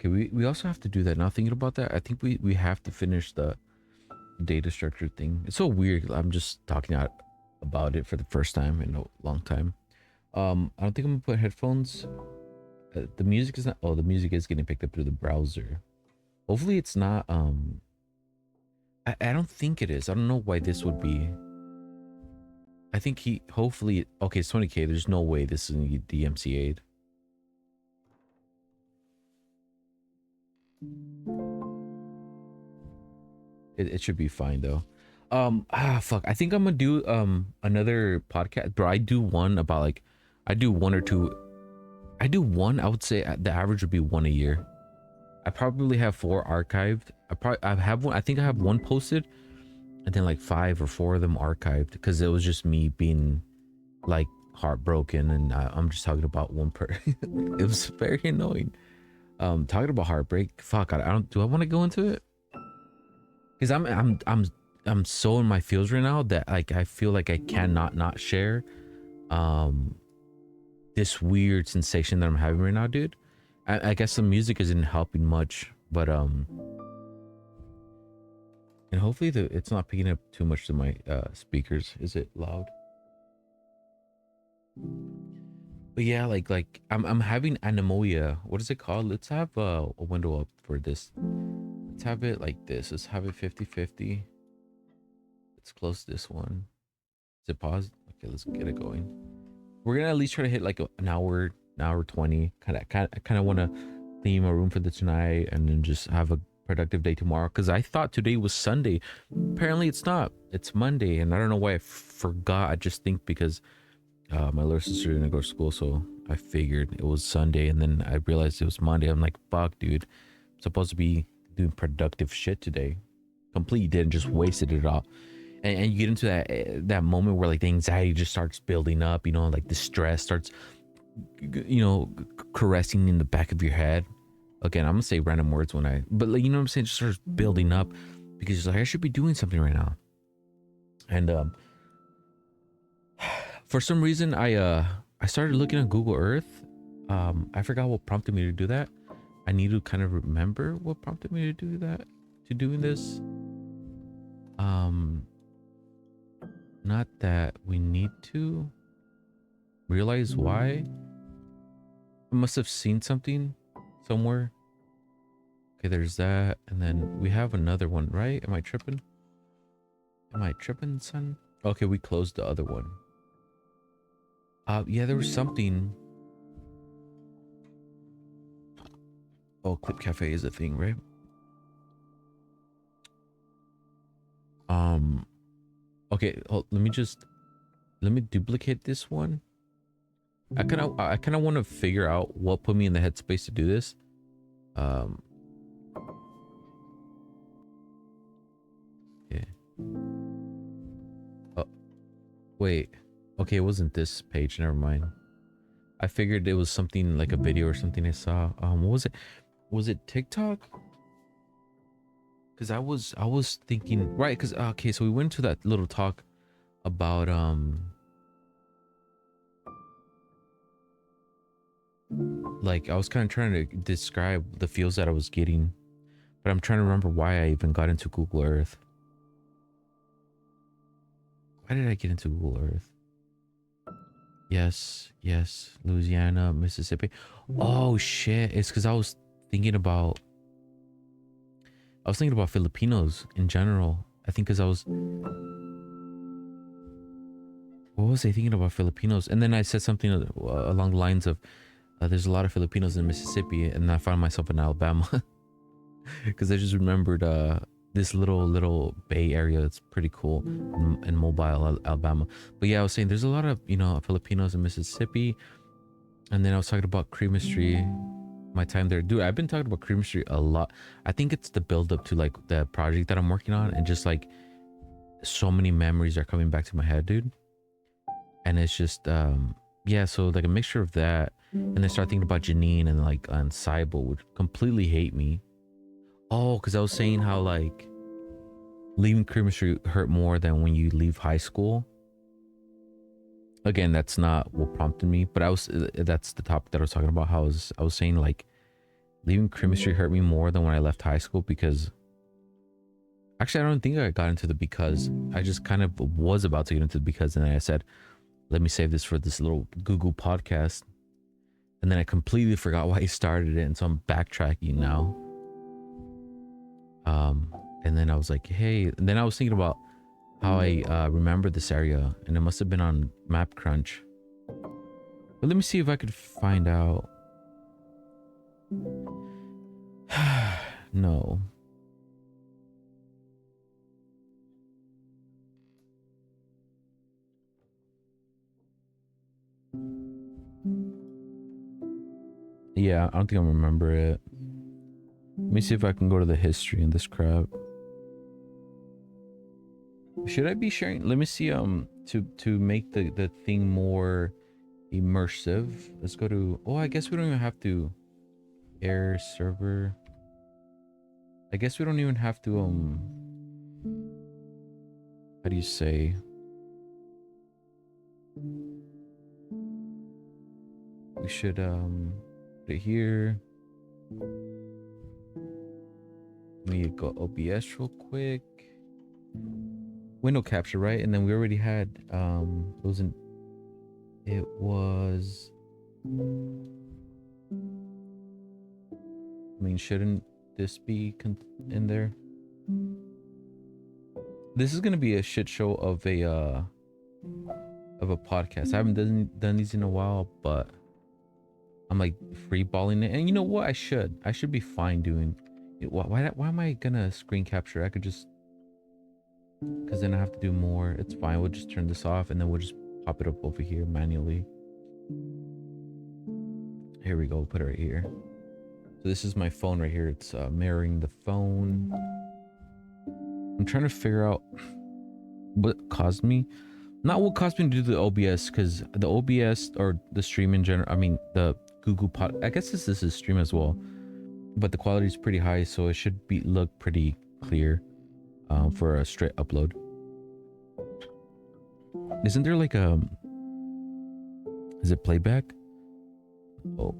Okay, we also have to do that. Now thinking about that, I think we have to finish the data structure thing. It's so weird. I'm just talking out about it for the first time in a long time. I don't think I'm gonna put headphones. The music is not. Oh, the music is getting picked up through the browser. Hopefully, it's not. I don't think it is. I don't know why this would be. I think he. Hopefully, okay, it's 20K. There's no way this is gonna get DMCA'd. It should be fine though. Fuck. I think I'm gonna do another podcast, bro. I do one about like, I do one or two. I do one. I would say the average would be one a year. I probably have 4 archived. I have one. I think I have one posted, and then like 5 or 4 of them archived because it was just me being like heartbroken, and I'm just talking about one per. It was very annoying. Talking about heartbreak. Fuck. I don't. Do I want to go into it? Because I'm so in my feels right now that like I feel like I cannot not share this weird sensation that I'm having right now, dude. I guess the music isn't helping much, but and hopefully it's not picking up too much to my speakers. Is it loud? But yeah, like I'm having anemoia. What is it called? Let's have a window up for this. Let's have it like this. Let's have it 50-50. Let's close this one. Is it paused? Okay, let's get it going. We're gonna at least try to hit like an hour 20. Kind of want to clean my room for the tonight and then just have a productive day tomorrow. Because I thought today was Sunday. Apparently it's not. It's Monday, and I don't know why I forgot. I just think because my little sister didn't go to school, so I figured it was Sunday, and then I realized it was Monday. I'm like, fuck, dude. I'm supposed to be doing productive shit today. Completely didn't, just wasted it all. And you get into that moment where like the anxiety just starts building up, you know, like the stress starts, you know, caressing in the back of your head. Again, I'm gonna say random words when but like, you know what I'm saying, it just starts building up because it's like I should be doing something right now. And for some reason I started looking at Google Earth. I forgot what prompted me to do that. I need to kind of remember what prompted me to do that, to doing this. Not that we need to realize why. I must have seen something somewhere. Okay, there's that, and then we have another one, right? Am I tripping? Am I tripping, son? Okay, we closed the other one. Yeah, there was something. Oh, Clip Cafe is a thing, right? Okay, let me duplicate this one. I kind of want to figure out what put me in the headspace to do this. Yeah. Oh, wait. Okay, it wasn't this page. Never mind. I figured it was something like a video or something I saw. What was it? Was it TikTok? Because I was thinking, right? Because okay, so we went to that little talk about like I was kind of trying to describe the feels that I was getting, but I'm trying to remember why I even got into Google Earth. Why did I get into Google Earth? Yes, Louisiana, Mississippi. Oh shit! It's because I was thinking about Filipinos in general. I think because what was I thinking about Filipinos? And then I said something along the lines of, there's a lot of Filipinos in Mississippi, and I found myself in Alabama. Because I just remembered this little Bay area. It's pretty cool in Mobile, Alabama. But yeah, I was saying there's a lot of, you know, Filipinos in Mississippi. And then I was talking about creamistry, my time there. Dude, I've been talking about creamistry a lot. I think it's the build up to like the project that I'm working on, and just like so many memories are coming back to my head, dude. And it's just yeah, so like a mixture of that, and then start thinking about Janine and like Saibo would completely hate me. Oh, because I was saying how like leaving creamistry hurt more than when you leave high school. Again, that's not what prompted me, but that's the topic that I was talking about. How I was saying like Leaving chemistry hurt me more than when I left high school because actually I don't think I got into the because. I just kind of was about to get into the because, and then I said, let me save this for this little Google podcast. And then I completely forgot why I started it, and so I'm backtracking now. And then I was like, hey, and then I was thinking about how I remember this area, and it must have been on Map Crunch. But let me see if I could find out. No. Yeah, I don't think I remember it. Let me see if I can go to the history in this crap. Should I be sharing? Let me see. To make the thing more immersive, let's go to. Oh, I guess we don't even have to. Air server. I guess we don't even have to. How do you say? We should put it here. Let me go OBS real quick. Window capture, right? And then we already had it wasn't. It was. I mean, shouldn't this be in there? This is gonna be a shit show of a podcast. I haven't done these in a while, but I'm like free balling it. And you know what? I should be fine doing it. Why am I gonna screen capture? I could just, because then I have to do more. It's fine. We'll just turn this off and then we'll just pop it up over here manually. Here we go. Put it right here. So this is my phone right here. It's mirroring the phone. I'm trying to figure out what caused me. Not what caused me to do the OBS, because the OBS or the stream in general, I mean the Google Pod, I guess this is a stream as well, but the quality is pretty high, so it should look pretty clear for a straight upload. Isn't there like a, is it playback? Oh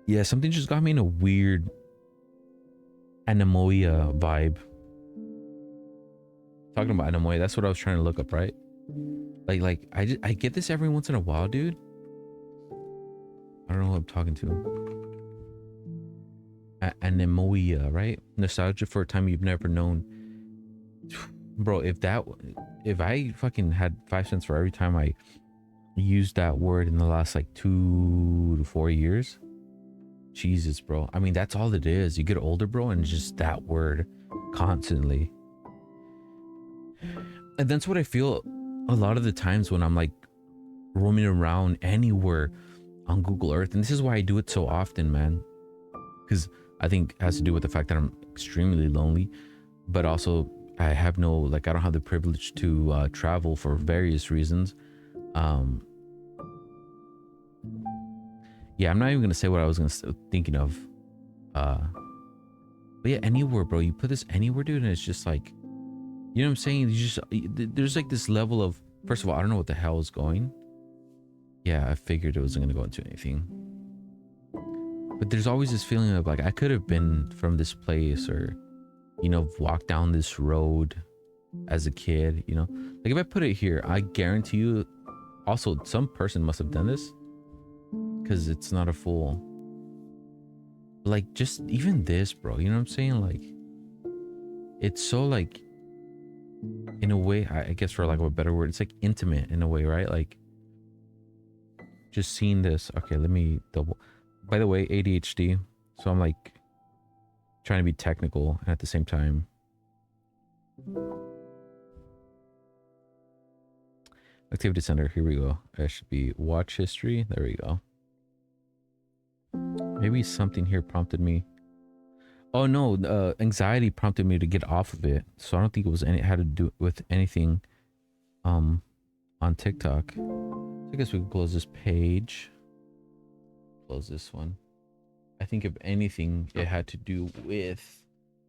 yeah, something just got me in a weird Anemoia vibe. Talking about Anemoia, that's what I was trying to look up, right? Like I get this every once in a while, dude. I don't know who I'm talking to. Anemoia, right? Nostalgia for a time you've never known. Bro, if I fucking had 5 cents for every time I used that word in the last like 2 to 4 years, Jesus, bro. I mean, that's all it is. You get older, bro, and it's just that word constantly. And that's what I feel a lot of the times when I'm like roaming around anywhere on Google Earth. And this is why I do it so often, man. Because I think it has to do with the fact that I'm extremely lonely, but also I have no, like, I don't have the privilege to travel for various reasons. Yeah, I'm not even gonna say what I was thinking of. But yeah, anywhere, bro. You put this anywhere, dude, and it's just like, you know what I'm saying? You just, there's like this level of, first of all, I don't know what the hell is going. Yeah, I figured it wasn't gonna go into anything. But there's always this feeling of like, I could have been from this place, or, you know, walked down this road as a kid, you know? Like if I put it here, I guarantee you, also some person must have done this, because it's not a full, like, just even this, bro, you know what I'm saying? Like, it's so like, in a way, I guess for lack of a better word, it's like intimate in a way, right? Like, just seeing this. Okay, let me double. By the way, ADHD, so I'm like trying to be technical and at the same time. Activity center, here we go. It should be watch history. There we go. Maybe something here prompted me. Oh no, anxiety prompted me to get off of it. So I don't think it was had to do with anything on TikTok. So I guess we could close this page. Close this one. I think if anything, it had to do with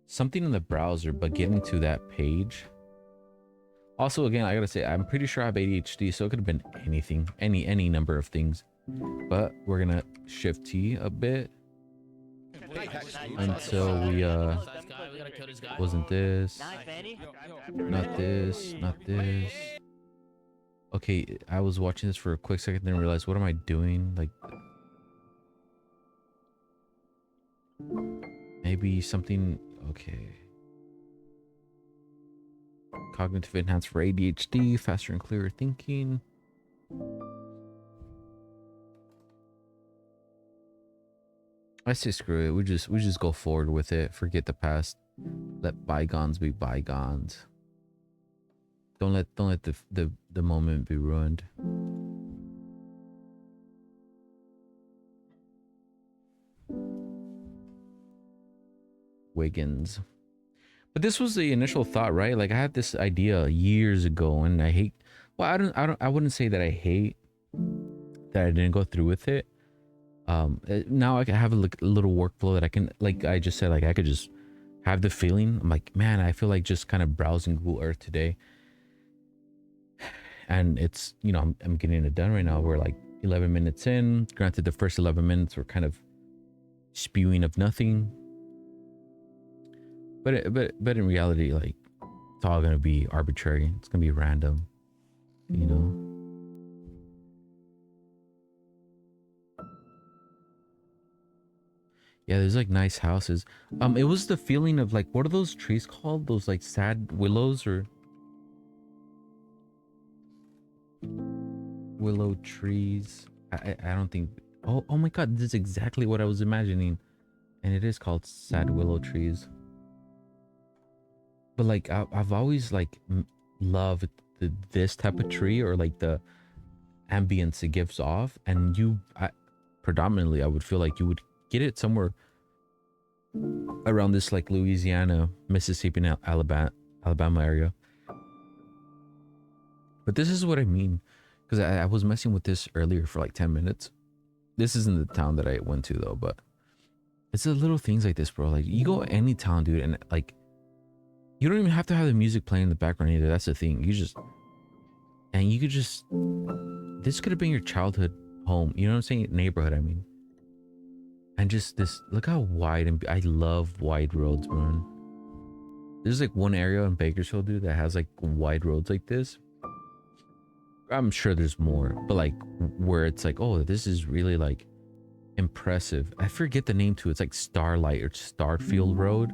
something in the browser, but getting to that page. Also, again, I gotta say, I'm pretty sure I have ADHD, so it could have been anything, any number of things. But we're gonna shift T a bit until we wasn't this, not this, not this. Okay, I was watching this for a quick second, then realized, what am I doing? Like, maybe something. Okay. Cognitive enhanced for ADHD, faster and clearer thinking. I say screw it. We just go forward with it. Forget the past. Let bygones be bygones. Don't let the moment be ruined. Wiggins. But this was the initial thought, right? Like I had this idea years ago, and I hate. Well, I wouldn't say that I hate that I didn't go through with it. Now I can have a little workflow that I can, like I just said, like I could just have the feeling. I'm like, man, I feel like just kind of browsing Google Earth today, and it's, you know, I'm getting it done right now. We're like 11 minutes in. Granted, the first 11 minutes were kind of spewing of nothing, but in reality, like it's all gonna be arbitrary. It's gonna be random, you know. Yeah, there's like nice houses. It was the feeling of like, what are those trees called? Those like sad willows or willow trees? I don't think. Oh my God, this is exactly what I was imagining, and it is called sad willow trees. But like I've always like loved this type of tree, or like the ambience it gives off, and predominantly I would feel like you would get it somewhere around this like Louisiana, Mississippi, and Alabama area. But this is what I mean, because I was messing with this earlier for like 10 minutes. This isn't the town that I went to though, but it's the little things like this, bro. Like you go any town, dude, and like you don't even have to have the music playing in the background either. That's the thing. You could just, this could have been your childhood home. You know what I'm saying? Neighborhood, I mean. And just this, look how wide, and I love wide roads, man. There's like one area in Bakersfield, dude, that has like wide roads like this. I'm sure there's more, but like where it's like, oh, this is really like impressive. I forget the name too. It's like Starlight or Starfield Road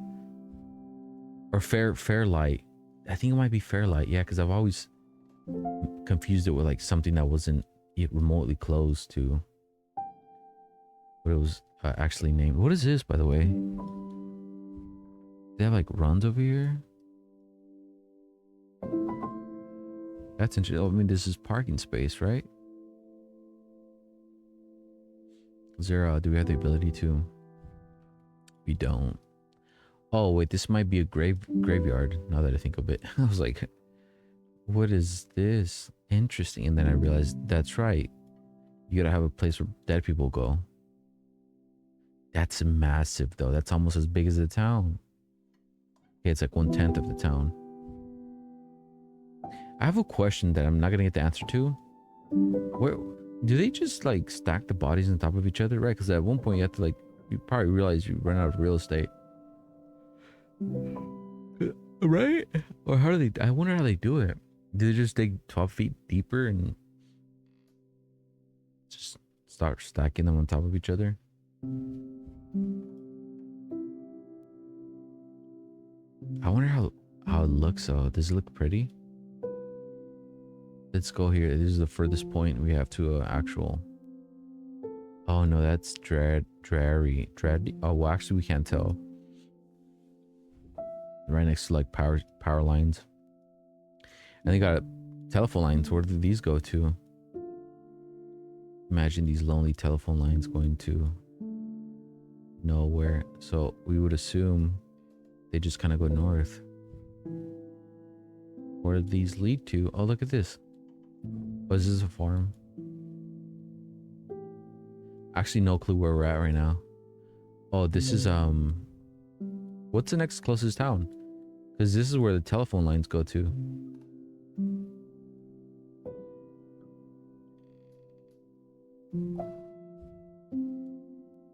or Fairlight. I think it might be Fairlight. Yeah, because I've always confused it with like something that wasn't remotely close to what it was actually named. What is this, by the way? They have like runs over here. That's interesting. Oh, I mean, this is parking space, right? Is there? Do we have the ability to? We don't. Oh wait, this might be a graveyard. Now that I think of it, I was like, "What is this? Interesting." And then I realized that's right. You gotta have a place where dead people go. That's massive, though. That's almost as big as the town. Okay, it's like 1/10 of the town. I have a question that I'm not gonna get the answer to. Where do they just like stack the bodies on top of each other, right? Because at one point you have to like, you probably realize you run out of real estate, right? Or how do they? I wonder how they do it. Do they just dig 12 feet deeper and just start stacking them on top of each other? I wonder how it looks. Oh, does it look pretty? Let's go here. This is the furthest point we have to actual. Oh no, that's dreary. Oh, well, actually we can't tell. Right next to like power lines. And they got telephone lines. Where do these go to? Imagine these lonely telephone lines going to nowhere. So we would assume they just kind of go north. Where do these lead to? Oh, look at this. Oh, is this a farm? Actually, no clue where we're at right now. Oh, this is what's the next closest town? Because this is where the telephone lines go to.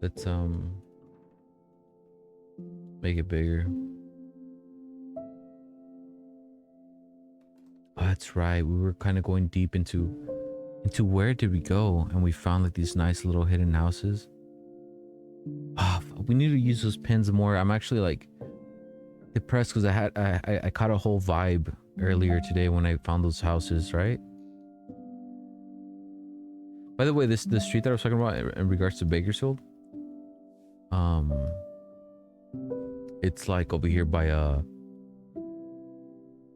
Let's make it bigger. Oh, that's right. We were kind of going deep into where did we go? And we found like these nice little hidden houses. Oh, we need to use those pins more. I'm actually like depressed because I caught a whole vibe earlier today when I found those houses, right? By the way, the street that I was talking about in regards to Bakersfield, um, it's like over here by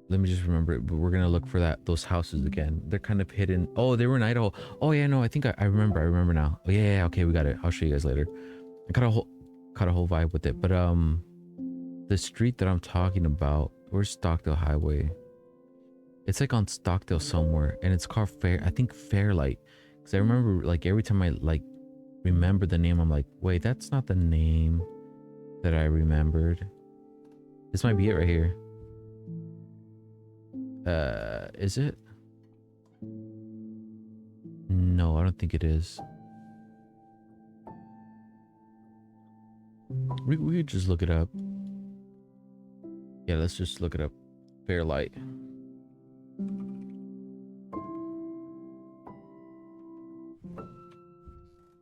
let me just remember it, but we're gonna look for those houses again. They're kind of hidden. Oh, they were in Idaho. Oh yeah, no, I think I remember now. Oh yeah, okay, we got it. I'll show you guys later. I caught a whole vibe with it. But the street that I'm talking about, where's Stockdale Highway? It's like on Stockdale somewhere, and it's called I think Fairlight. Because I remember like every time I like remember the name, I'm like, wait, that's not the name that I remembered. This might be it right here. Is it? No, I don't think it is. We could just look it up. Yeah, let's just look it up. Fairlight.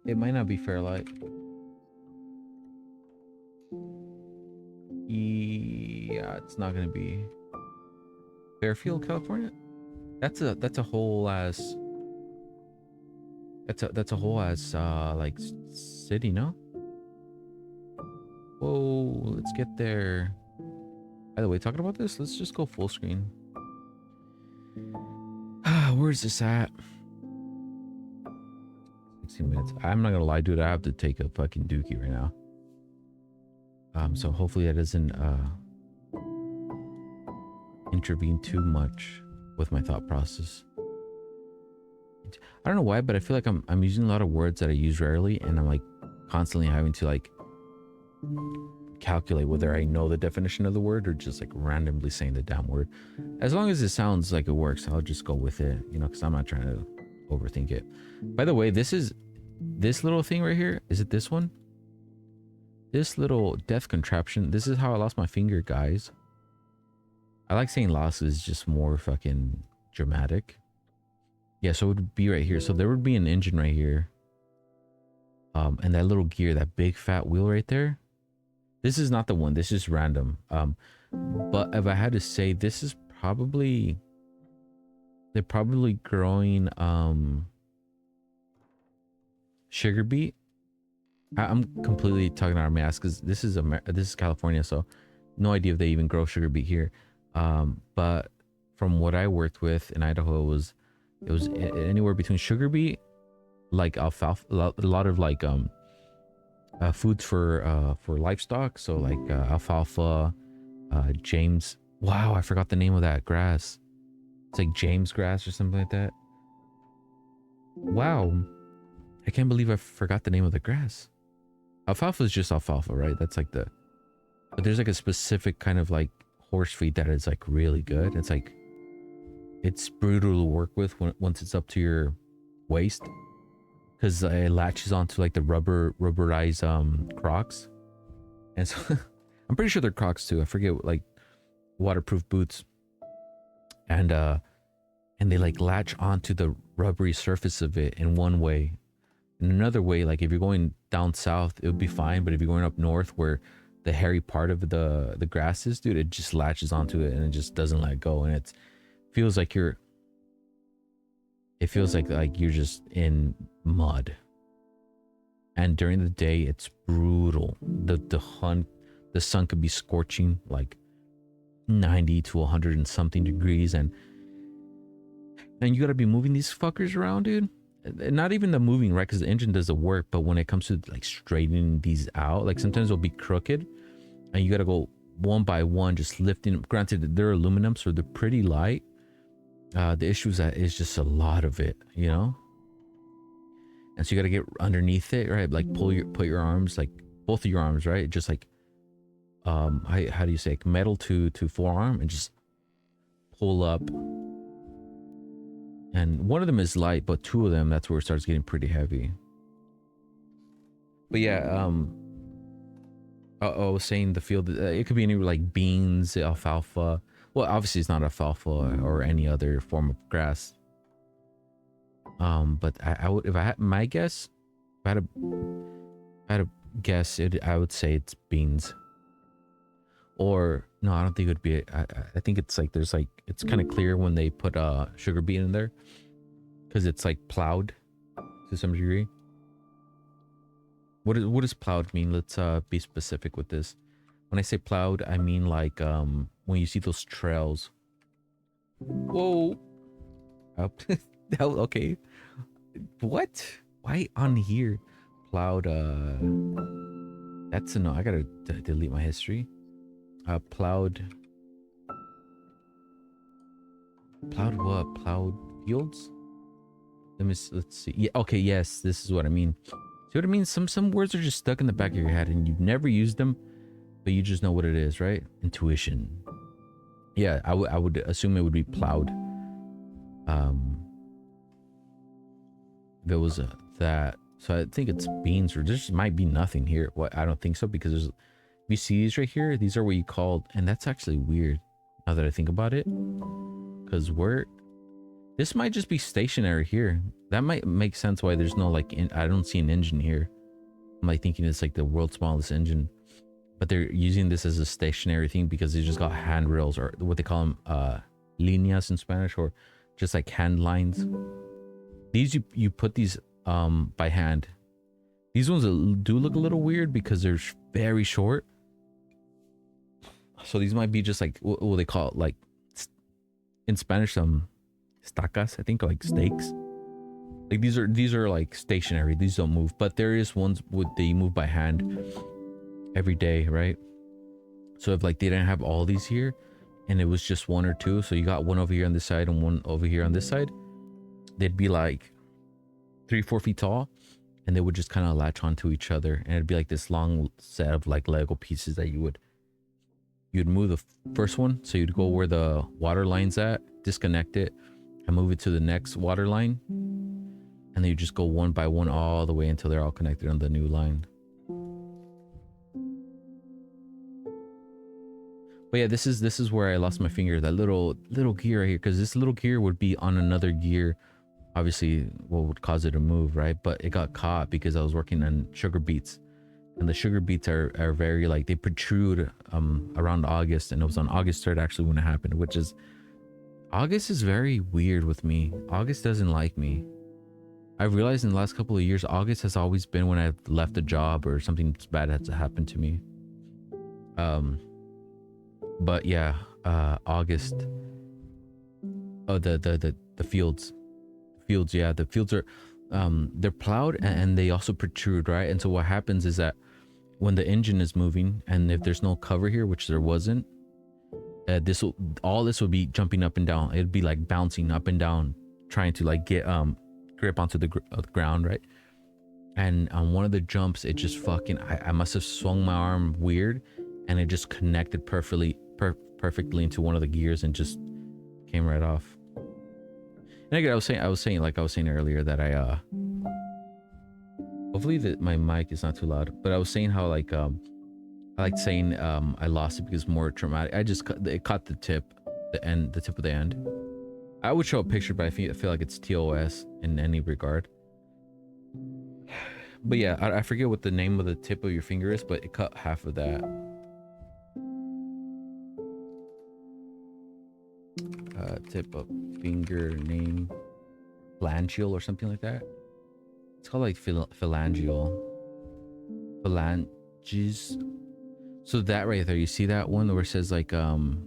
It might not be Fairlight. Yeah, it's not gonna be Fairfield, California. That's a whole ass. That's a whole ass like city, no? Whoa, let's get there. By the way, talking about this, let's just go full screen. Where's this at? 16 minutes. I'm not gonna lie, dude. I have to take a fucking dookie right now. So hopefully that doesn't intervene too much with my thought process. I don't know why, but I feel like I'm using a lot of words that I use rarely, and I'm like constantly having to like calculate whether I know the definition of the word or just like randomly saying the damn word. As long as it sounds like it works, I'll just go with it, you know, because I'm not trying to overthink it. By the way, this little thing right here. Is it this one? This little death contraption. This is how I lost my finger, guys. I like saying loss is just more fucking dramatic. Yeah, so it would be right here. So there would be an engine right here. And that little gear, that big fat wheel right there. This is not the one. This is random. But if I had to say, this is probably... They're probably growing sugar beet. I'm completely talking out of my ass because this is California, so no idea if they even grow sugar beet here. But from what I worked with in Idaho, it was anywhere between sugar beet, like alfalfa, a lot of like foods for livestock. So like alfalfa, James. Wow, I forgot the name of that grass. It's like James grass or something like that. Wow, I can't believe I forgot the name of the grass. Alfalfa is just alfalfa, right? That's like but there's like a specific kind of like horse feed that is like really good. It's like, it's brutal to work with once it's up to your waist, because it latches onto like the rubberized Crocs, and so I'm pretty sure they're Crocs too. I forget, like waterproof boots, and they like latch onto the rubbery surface of it in one way. In another way, like if you're going down south, it would be fine, but if you're going up north where the hairy part of the grass is, dude, it just latches onto it and it just doesn't let go, and it feels like you're just in mud. And during the day, it's brutal. The sun could be scorching like 90 to 100 and something degrees, and you gotta be moving these fuckers around, dude. Not even the moving, right? Because the engine does the work, but when it comes to like straightening these out, like sometimes they'll be crooked and you gotta go one by one, just lifting. Granted, they're aluminum, so they're pretty light. The issue is that it's just a lot of it, you know? And so you gotta get underneath it, right? Like put your arms, like both of your arms, right? Just like, how do you say, like metal to forearm, and just pull up. And one of them is light, but two of them, that's where it starts getting pretty heavy. But yeah, I was saying the field. It could be any like beans, alfalfa. Well, obviously it's not alfalfa or any other form of grass. But I would, if I had my guess, if I had a guess, I would say it's beans. Or no, I don't think it would be. I think it's like there's like it's kind of clear when they put sugar beet in there, because it's like plowed to some degree. What does plowed mean? Let's be specific with this. When I say plowed, I mean like when you see those trails. Whoa. Okay. What? Why on here? Plowed. That's a no. I gotta delete my history. Plowed what? Plowed fields? Let's see. Yeah, okay, yes, this is what I mean. See what I mean? Some words are just stuck in the back of your head and you've never used them, but you just know what it is, right? Intuition. Yeah, I would assume it would be plowed. If it was that. So I think it's beans, or there just might be nothing here. What? I don't think so, because there's, you see these right here? These are what you called, and that's actually weird now that I think about it. Because this might just be stationary here. That might make sense why there's no like, I don't see an engine here. I'm like thinking it's like the world's smallest engine. But they're using this as a stationary thing because they just got handrails, or what they call them, líneas in Spanish, or just like hand lines. These, you put these by hand. These ones do look a little weird because they're very short. So these might be just like, what they call it, like in Spanish, estacas, I think, like stakes. Like these are like stationary. These don't move, but there is ones they move by hand every day, right? So if like they didn't have all these here and it was just one or two, so you got one over here on this side and one over here on this side, they'd be like 3-4 feet tall, and they would just kind of latch onto each other, and it'd be like this long set of like Lego pieces that you'd move the first one, so you'd go where the water line's at, disconnect it, and move it to the next water line, and then you just go one by one all the way until they're all connected on the new line. But yeah, this is where I lost my finger, that little gear right here, because this little gear would be on another gear, obviously what would cause it to move, right? But it got caught because I was working on sugar beets, and the sugar beets are very like, they protrude around August, and it was on August 3rd actually when it happened, which is, August is very weird with me. August doesn't like me. I've realized in the last couple of years, August has always been when I've left a job or something bad has happened to me. But yeah, August. Oh, the fields. Yeah, the fields are they're plowed, and they also protrude, right? And so what happens is that when the engine is moving, and if there's no cover here, which there wasn't, all this will be jumping up and down. It'd be like bouncing up and down, trying to like get grip onto the ground, right? And on one of the jumps, it just fucking, I must have swung my arm weird, and it just connected perfectly into one of the gears and just came right off. And again, I was saying earlier that I hopefully that my mic is not too loud, but I was saying how like I like saying I lost it because it's more traumatic. It caught the tip of the end. I would show a picture, but I feel like it's TOS in any regard. But yeah, I forget what the name of the tip of your finger is, but it cut half of that. Tip of finger name, phalangeal or something like that. It's called like phalangeal. Phalanges. So that right there, you see that one where it says like the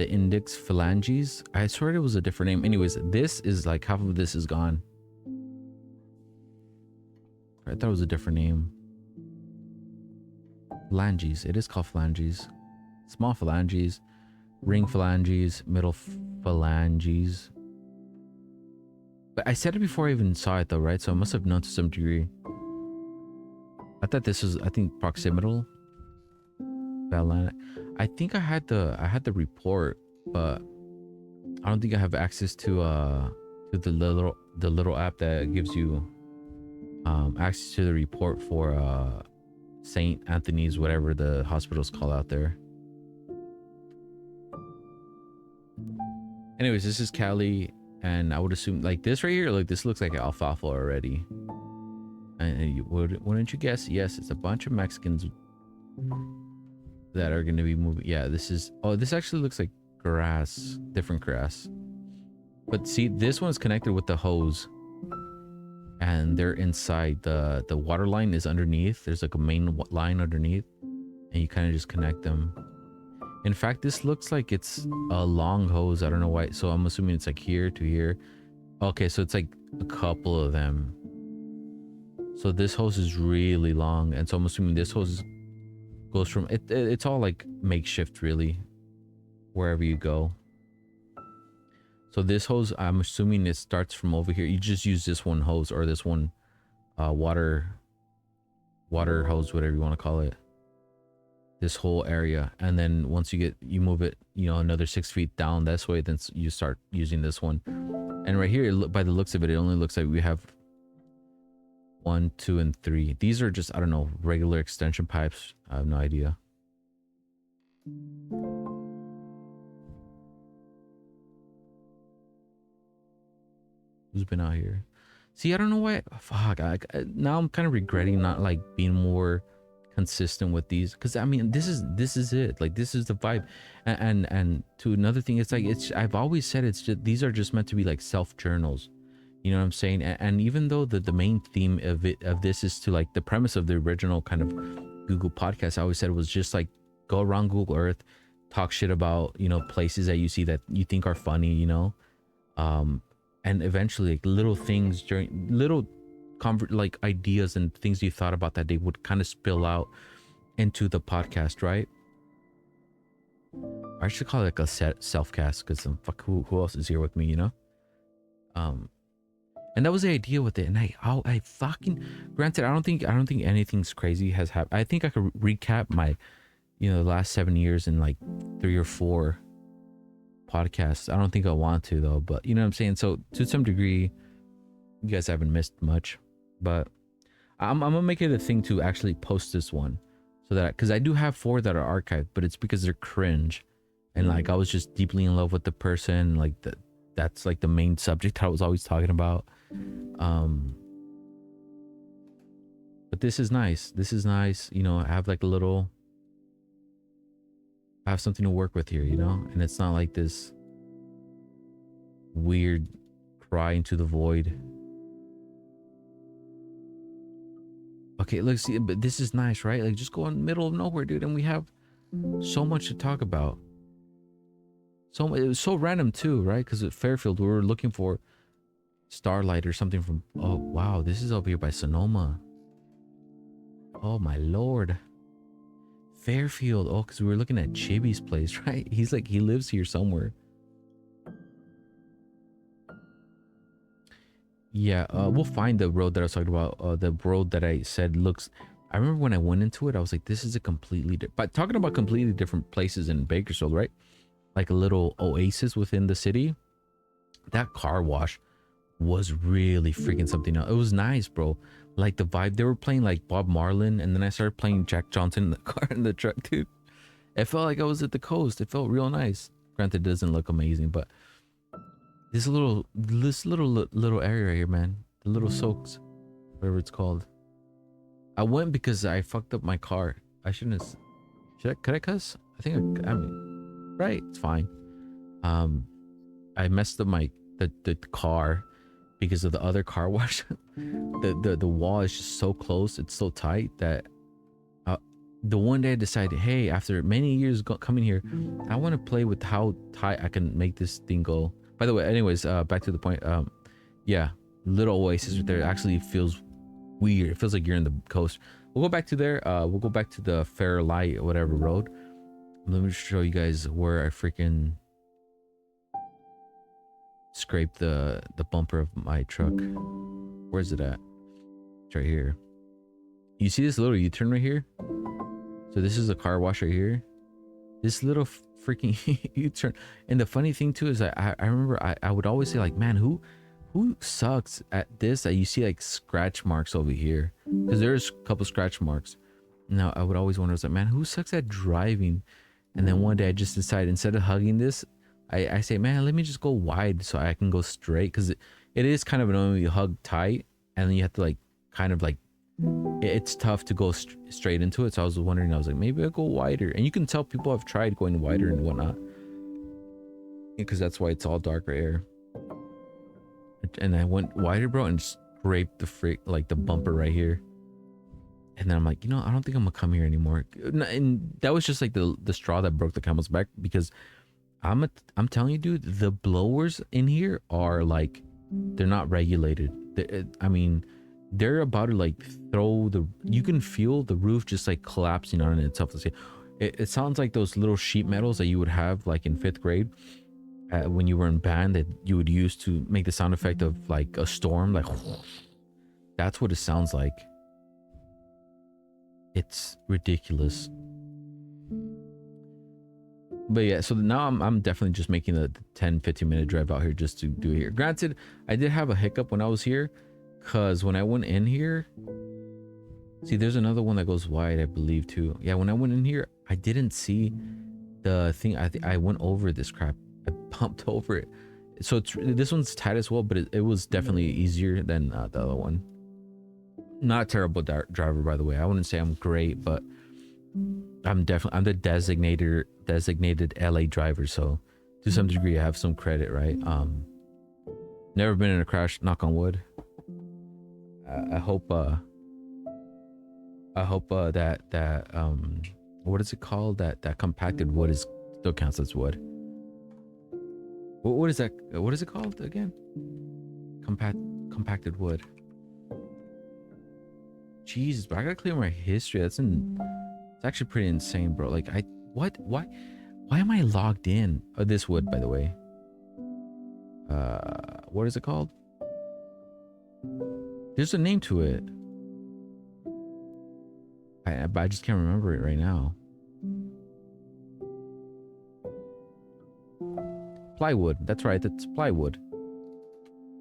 index phalanges? I swear it was a different name. Anyways, this is like half of this is gone. I thought it was a different name. Phalanges. It is called phalanges. Small phalanges, ring phalanges, middle phalanges. But I said it before I even saw it though, right? So I must have known to some degree. I thought this was, I think, proximal. I think I had the report, but I don't think I have access to the little app that gives you access to the report for St. Anthony's, whatever the hospitals call out there. Anyways, this is Cali, and I would assume like this right here, like this looks like alfalfa already. And you wouldn't you guess? Yes, it's a bunch of Mexicans that are going to be moving. Yeah, this is, oh, this actually looks like grass, different grass. But see, this one's connected with the hose, and they're inside. The water line is underneath. There's like a main line underneath, and you kind of just connect them. In fact, this looks like it's a long hose. I don't know why. So I'm assuming it's like here to here. Okay, so it's like a couple of them. So this hose is really long, and so I'm assuming this hose goes from it. It's all like makeshift, really, wherever you go. So this hose, I'm assuming it starts from over here. You just use this one hose, or this one water hose, whatever you want to call it. This whole area, and then once you move it, you know, another 6 feet down this way, then you start using this one. And right here, by the looks of it, it only looks like we have 1, 2, and 3. These are just, I don't know, regular extension pipes. I have no idea. Who's been out here? See, I don't know why. Fuck. Now I'm kind of regretting not like being more consistent with these, because I mean, this is it. Like, this is the vibe. And to another thing, it's like, I've always said, it's just, these are just meant to be like self journals. You know what I'm saying? And even though the main theme of this is to, like, the premise of the original kind of Google podcast, I always said it was just like, go around Google Earth, talk shit about, you know, places that you see that you think are funny, you know, and eventually, like, little things during little like ideas and things you thought about that day would kind of spill out into the podcast, right? I should call it like a self-cast, because fuck, who else is here with me, you know? And that was the idea with it. And I fucking, granted, I don't think anything's crazy has happened. I think I could recap my, you know, the last 7 years in like 3 or 4 podcasts. I don't think I want to, though, but you know what I'm saying? So to some degree, you guys haven't missed much, but I'm gonna make it a thing to actually post this one, so that, because I do have 4 that are archived, but it's because they're cringe, and like I was just deeply in love with the person, like that's like the main subject I was always talking about. But this is nice. You know, I have like I have something to work with here, you know, and it's not like this weird cry into the void. Okay, look, see, but this is nice, right? Like, just go in the middle of nowhere, dude, and we have so much to talk about. So it was so random too, right? Because at Fairfield, we were looking for Starlight or something from. Oh wow, this is over here by Sonoma. Oh my lord, Fairfield. Oh, because we were looking at Chibi's place, right? He's like, he lives here somewhere. Yeah, we'll find the road that I was talking about. The road that I said looks. I remember when I went into it, I was like, this is a completely. But talking about completely different places in Bakersfield, right? Like a little oasis within the city. That car wash was really freaking something else. It was nice, bro. Like the vibe. They were playing like Bob Marlin, and then I started playing Jack Johnson in the car in the truck, dude. It felt like I was at the coast. It felt real nice. Granted, it doesn't look amazing, but. This little area right here, man. The little soaks, whatever it's called. I went because I fucked up my car. I shouldn't have. Could I cuss? I mean, right, it's fine. I messed up the car because of the other car wash. the wall is just so close. It's so tight that the one day I decided, hey, after many years coming here, I want to play with how tight I can make this thing go. By the way, anyways, back to the point. Yeah, little oasis right there actually feels weird. It feels like you're in the coast. We'll go back to there. We'll go back to the Fairlight or whatever road. Let me show you guys where I freaking scraped the bumper of my truck. Where's it at? It's right here. You see this little U-turn right here? So this is a car wash right here. This little freaking U-turn. And the funny thing too is I remember I would always say, like, man, who Who sucks at this that you see like scratch marks over here? Because there's a couple scratch marks. Now I would always wonder, I was like, man, who sucks at driving? And then one day I just decided, instead of hugging this, I say, man, let me just go wide so I can go straight. Because it is kind of annoying when you hug tight and then you have to like kind of like, it's tough to go straight into it. So I was wondering, I was like, maybe I'll go wider. And you can tell people have tried going wider and whatnot, because that's why it's all darker air. And I went wider, bro, and scraped the bumper right here. And then I'm like, I don't think I'm gonna come here anymore. And that was just like the straw that broke the camel's back, because I'm telling you, dude, the blowers in here are like, they're not regulated. I mean, they're about to like you can feel the roof just like collapsing on itself. It sounds like those little sheet metals that you would have like in 5th grade when you were in band, that you would use to make the sound effect of like a storm. Like, that's what it sounds like. It's ridiculous. But yeah, so now I'm definitely just making the 10-15 minute drive out here just to do it here. Granted, I did have a hiccup when I was here, because when I went in here, see, there's another one that goes wide, I believe, too. Yeah, when I went in here, I didn't see the thing. I went over this crap. I bumped over it. So this one's tight as well, but it was definitely easier than the other one. Not a terrible driver, by the way. I wouldn't say I'm great, but I'm the designated LA driver, so to some degree I have some credit, right? Never been in a crash, knock on wood. I hope that what is it called, that compacted wood still counts as wood. What is that, what is it called again? Compacted wood. Jesus, but I gotta clear my history. It's actually pretty insane, bro. Like, why am I logged in? Oh, this wood, by the way. What is it called? There's a name to it. But I just can't remember it right now. Plywood. That's right. That's plywood.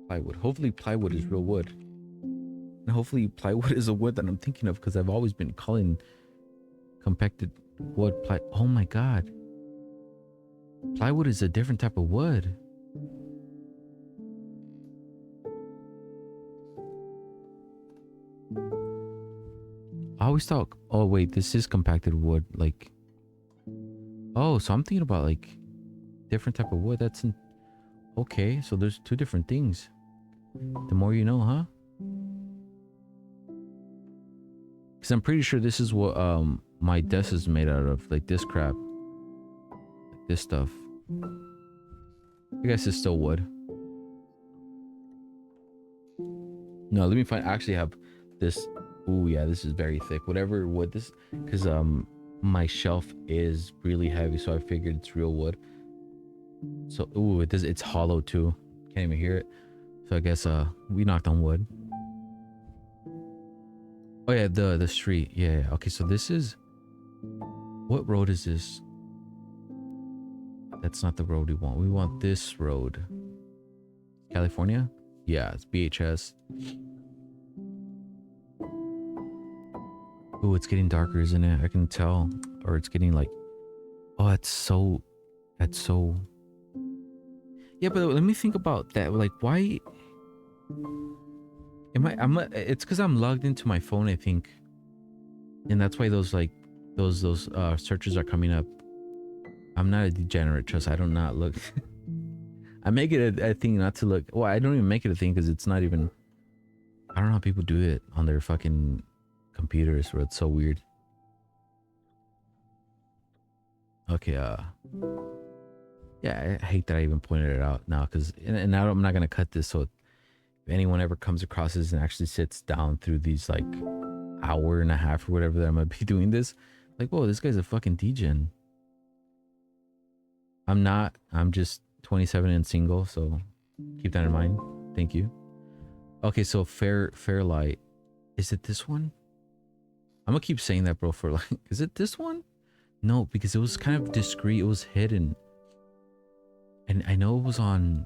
Plywood. Hopefully plywood is real wood. And hopefully plywood is a wood that I'm thinking of, because I've always been calling compacted wood oh my god. Plywood is a different type of wood. I always thought, oh wait, this is compacted wood. Like, oh, so I'm thinking about like different type of wood. Okay, so there's two different things. The more you know, huh? Because I'm pretty sure this is what my desk is made out of, like this crap, like this stuff. I guess it's still wood. No, let me find. I actually have this. Oh yeah, this is very thick. Whatever wood this, because my shelf is really heavy, so I figured it's real wood. So ooh, it's hollow too. Can't even hear it. So I guess we knocked on wood. Oh yeah, the street. Yeah. Okay, so this is, what road is this? That's not the road we want. We want this road. California? Yeah, it's BHS. Ooh, it's getting darker, isn't it? I can tell. Or it's getting like, oh, that's so yeah, but let me think about that. Like, why it's because I'm logged into my phone, I think, and that's why those searches are coming up. I'm not a degenerate, trust. I do not look. I make it a thing not to look. Well, I don't even make it a thing because it's not even, I don't know how people do it on their fucking computers, where it's so weird. Okay, yeah, I hate that I even pointed it out now, because and now I'm not gonna cut this, so if anyone ever comes across this and actually sits down through these like hour and a half or whatever that I'm gonna be doing this, like, whoa, this guy's a fucking degen. I'm not. I'm just 27 and single, so keep that in mind. Thank you. Okay, so Fairlight. Is it this one? I'm gonna keep saying that, bro, for like, is it this one? No, because it was kind of discreet. It was hidden. And I know it was on...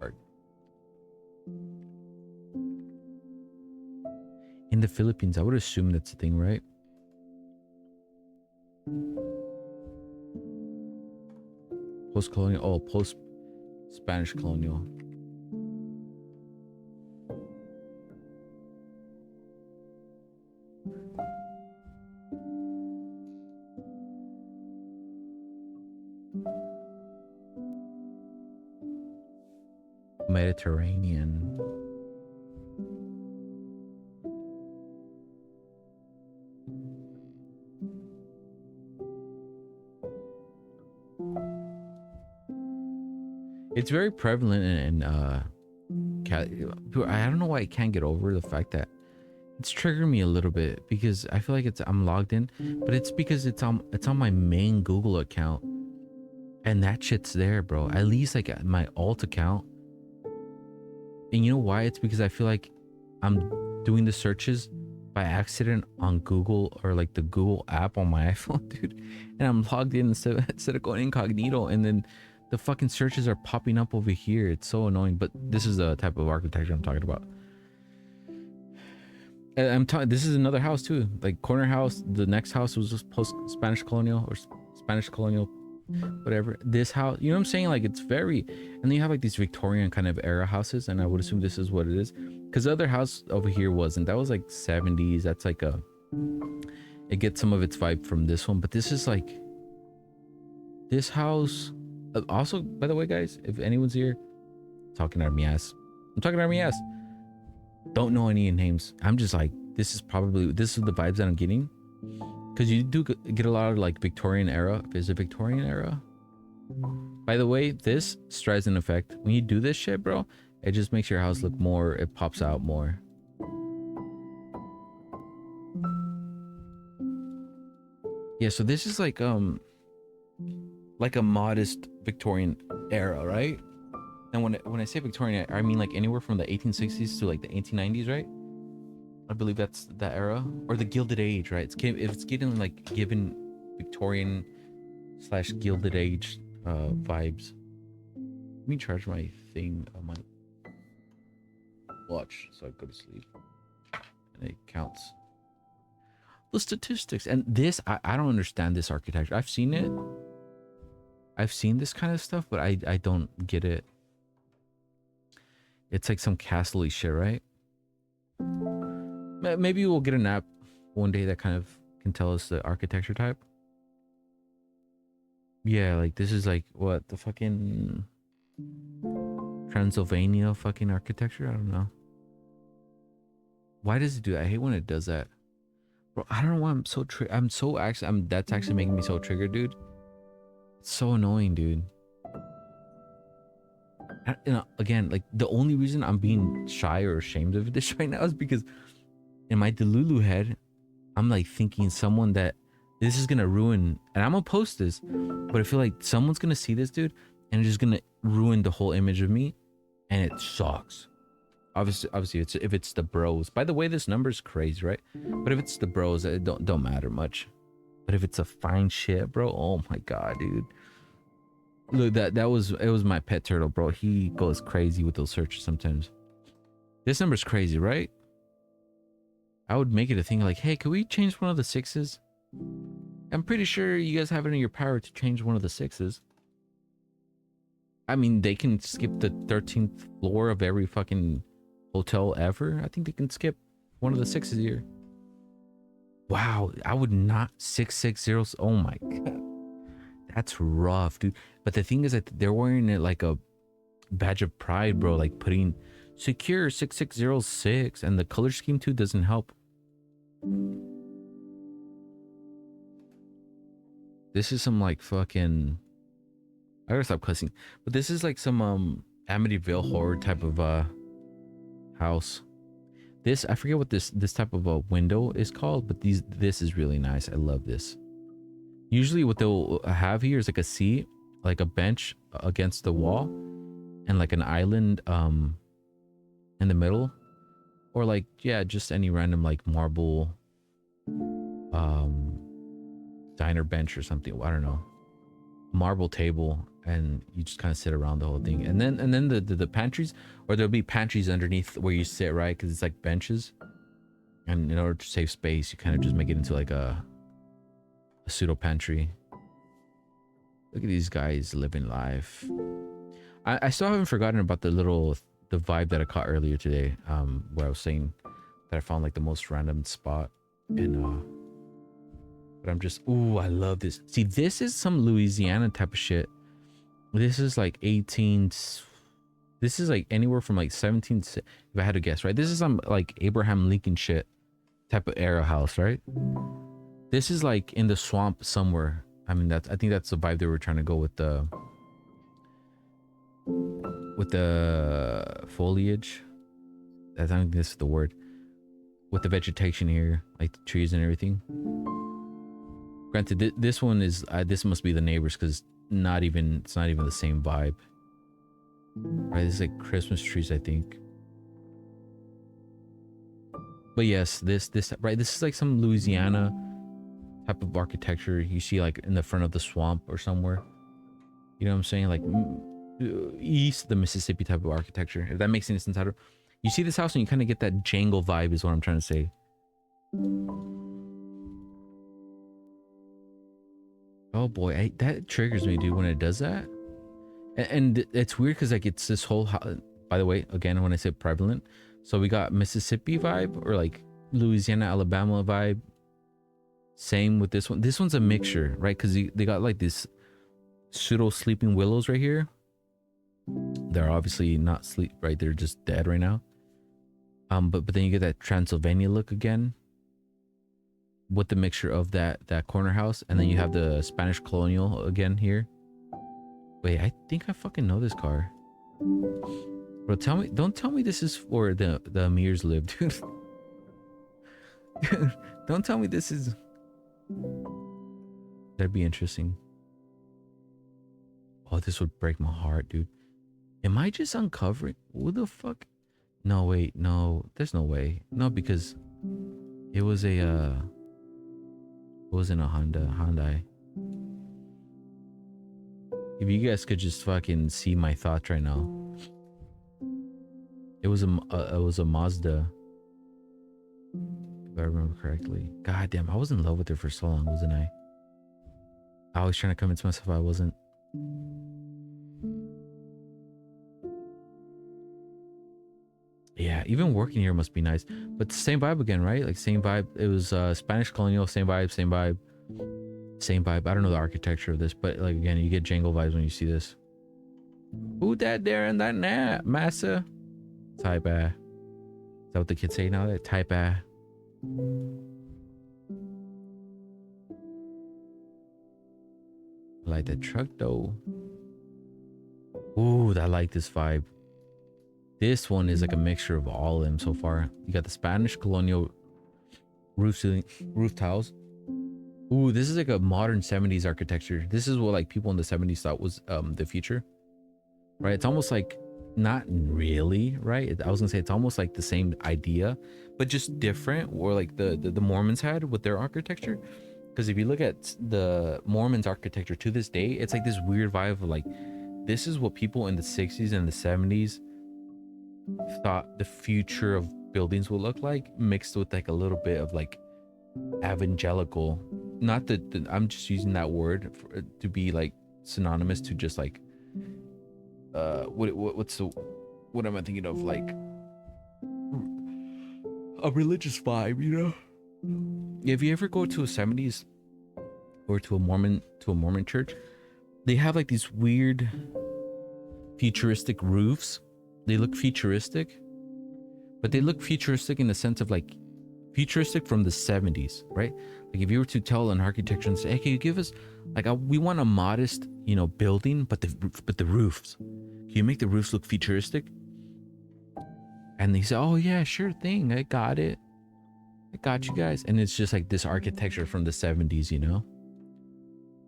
Art. In the Philippines, I would assume that's a thing, right? Post-colonial. Oh, post-Spanish colonial. Mediterranean. It's very prevalent in I don't know why I can't get over the fact that it's triggering me a little bit, because I feel like I'm logged in, but it's because it's on my main Google account, and that shit's there, bro. At least like my alt account. And you know why? It's because I feel like I'm doing the searches by accident on Google, or like the Google app on my iPhone, dude. And I'm logged in instead of going incognito, and then the fucking searches are popping up over here. It's so annoying. But this is the type of architecture I'm talking about. And I'm talking. This is another house too, like corner house. The next house was just post Spanish colonial or Spanish colonial, whatever. This house, you know what I'm saying? Like it's very, and then you have like these Victorian kind of era houses, and I would assume this is what it is, because the other house over here wasn't. That was like 70s. That's like it gets some of its vibe from this one, but this is like this house. Also, by the way, guys, if anyone's here, talking out of my ass, I'm talking out of my ass. Don't know any names. I'm just like, this is the vibes that I'm getting, because you do get a lot of like Victorian era. Is it Victorian era? By the way, this Streisand effect, when you do this shit, bro, it just makes your house look more, it pops out more. Yeah, so this is like a modest Victorian era, right? And when I say Victorian, I mean like anywhere from the 1860s to like the 1890s, right? I believe that's that era, or the Gilded Age, right? It's getting like given Victorian / Gilded Age vibes. Let me charge my thing on my watch so I go to sleep, and it counts the statistics. And this, I don't understand this architecture. I've seen it. I've seen this kind of stuff, but I don't get it. It's like some castle-y shit, right? Maybe we'll get an app one day that kind of can tell us the architecture type. Yeah, like this is like what the fucking Transylvania fucking architecture. I don't know. Why does it do that? I hate when it does that, bro. I don't know why that's actually making me so triggered, dude. It's so annoying, dude. Again, like the only reason I'm being shy or ashamed of this right now is because in my Delulu head, I'm like thinking someone that this is gonna ruin, and I'm gonna post this, but I feel like someone's gonna see this, dude, and it's just gonna ruin the whole image of me, and it sucks. Obviously, if it's the bros. By the way, this number is crazy, right? But if it's the bros, it don't matter much. But if it's a fine shit, bro, oh my god, dude. Look, it was my pet turtle, bro. He goes crazy with those searches sometimes. This number's crazy, right? I would make it a thing like, hey, can we change one of the 6s? I'm pretty sure you guys have it in your power to change one of the 6s. I mean, they can skip the 13th floor of every fucking hotel ever. I think they can skip one of the 6s here. Wow, I would not 660. Oh my god. That's rough, dude. But the thing is that they're wearing it like a badge of pride, bro. Like putting secure 6606, and the color scheme too doesn't help. This is some like fucking, I gotta stop cussing, but this is like some Amityville horror type of house. This, I forget what this type of a window is called, but this is really nice. I love this. Usually what they'll have here is like a seat, like a bench against the wall, and like an island in the middle, or like, yeah, just any random like marble diner bench or something. I don't know. marble table, and you just kind of sit around the whole thing. And then the pantries, or there'll be pantries underneath where you sit, right? Because it's like benches. And in order to save space, you kind of just make it into like a pseudo pantry. Look at these guys living life. I still haven't forgotten about the vibe that I caught earlier today. Where I was saying that I found like the most random spot, and but I'm just, ooh, I love this. See, this is some Louisiana type of shit. This is like 18. This is like anywhere from like 17. If I had to guess, right? This is some like Abraham Lincoln shit type of era house, right? This is like in the swamp somewhere. I mean, I think that's the vibe they were trying to go with the foliage. I think this is the word. With the vegetation here, like the trees and everything. Granted, this one is this must be the neighbors, because it's not even the same vibe. Right, this is like Christmas trees, I think. But yes, this right, this is like some Louisiana type of architecture you see like in the front of the swamp or somewhere. You know what I'm saying? Like east of the Mississippi type of architecture. If that makes any sense. You see this house and you kind of get that jangle vibe, is what I'm trying to say. Oh boy, that triggers me, dude, when it does that. And it's weird because like it's this whole, by the way, again, when I say prevalent, so we got Mississippi vibe or like Louisiana, Alabama vibe. Same with this one. This one's a mixture, right? Because they got like this pseudo sleeping willows right here. They're obviously not sleep, right? They're just dead right now. But then you get that Transylvania look again, with the mixture of that corner house, and then you have the Spanish Colonial again here. Wait, I think I fucking know this car. Bro, don't tell me this is where the Amirs live, dude. Dude, don't tell me this is. That'd be interesting. Oh, this would break my heart, dude. Am I just uncovering? What the fuck? No, wait, no. There's no way. No, because it was a it wasn't a Hyundai. If you guys could just fucking see my thoughts right now. It was a Mazda. If I remember correctly. God damn, I was in love with her for so long, wasn't I? I was trying to convince myself I wasn't. Yeah, even working here must be nice. But the same vibe again, right? Like same vibe. It was Spanish Colonial, same vibe, same vibe. Same vibe. I don't know the architecture of this, but like again, you get Django vibes when you see this. Who that there and that massa? Type Is that what the kids say now? That type I like the truck though. Ooh, I like this vibe. This one is like a mixture of all of them so far. You got the Spanish Colonial roof tiles. Ooh, this is like a modern 70s architecture. This is what like people in the 70s thought was the future. Right? It's almost like, not really, right? I was gonna say it's almost like the same idea, but just different, or like the Mormons had with their architecture. Because if you look at the Mormons architecture to this day, it's like this weird vibe of like, this is what people in the 60s and the 70s thought the future of buildings would look like, mixed with like a little bit of like evangelical. Not that I'm just using that word to be like synonymous to just like what am I thinking of, like a religious vibe, you know? If you ever go to a 70s or to a Mormon church, they have like these weird futuristic roofs. They look futuristic, but they look futuristic in the sense of like futuristic from the 70s, right? Like if you were to tell an architecture and say, hey, can you give us like we want a modest, you know, building, but the roofs, can you make the roofs look futuristic? And they say, oh yeah, sure thing, I got it, I got you guys. And it's just like this architecture from the 70s, you know?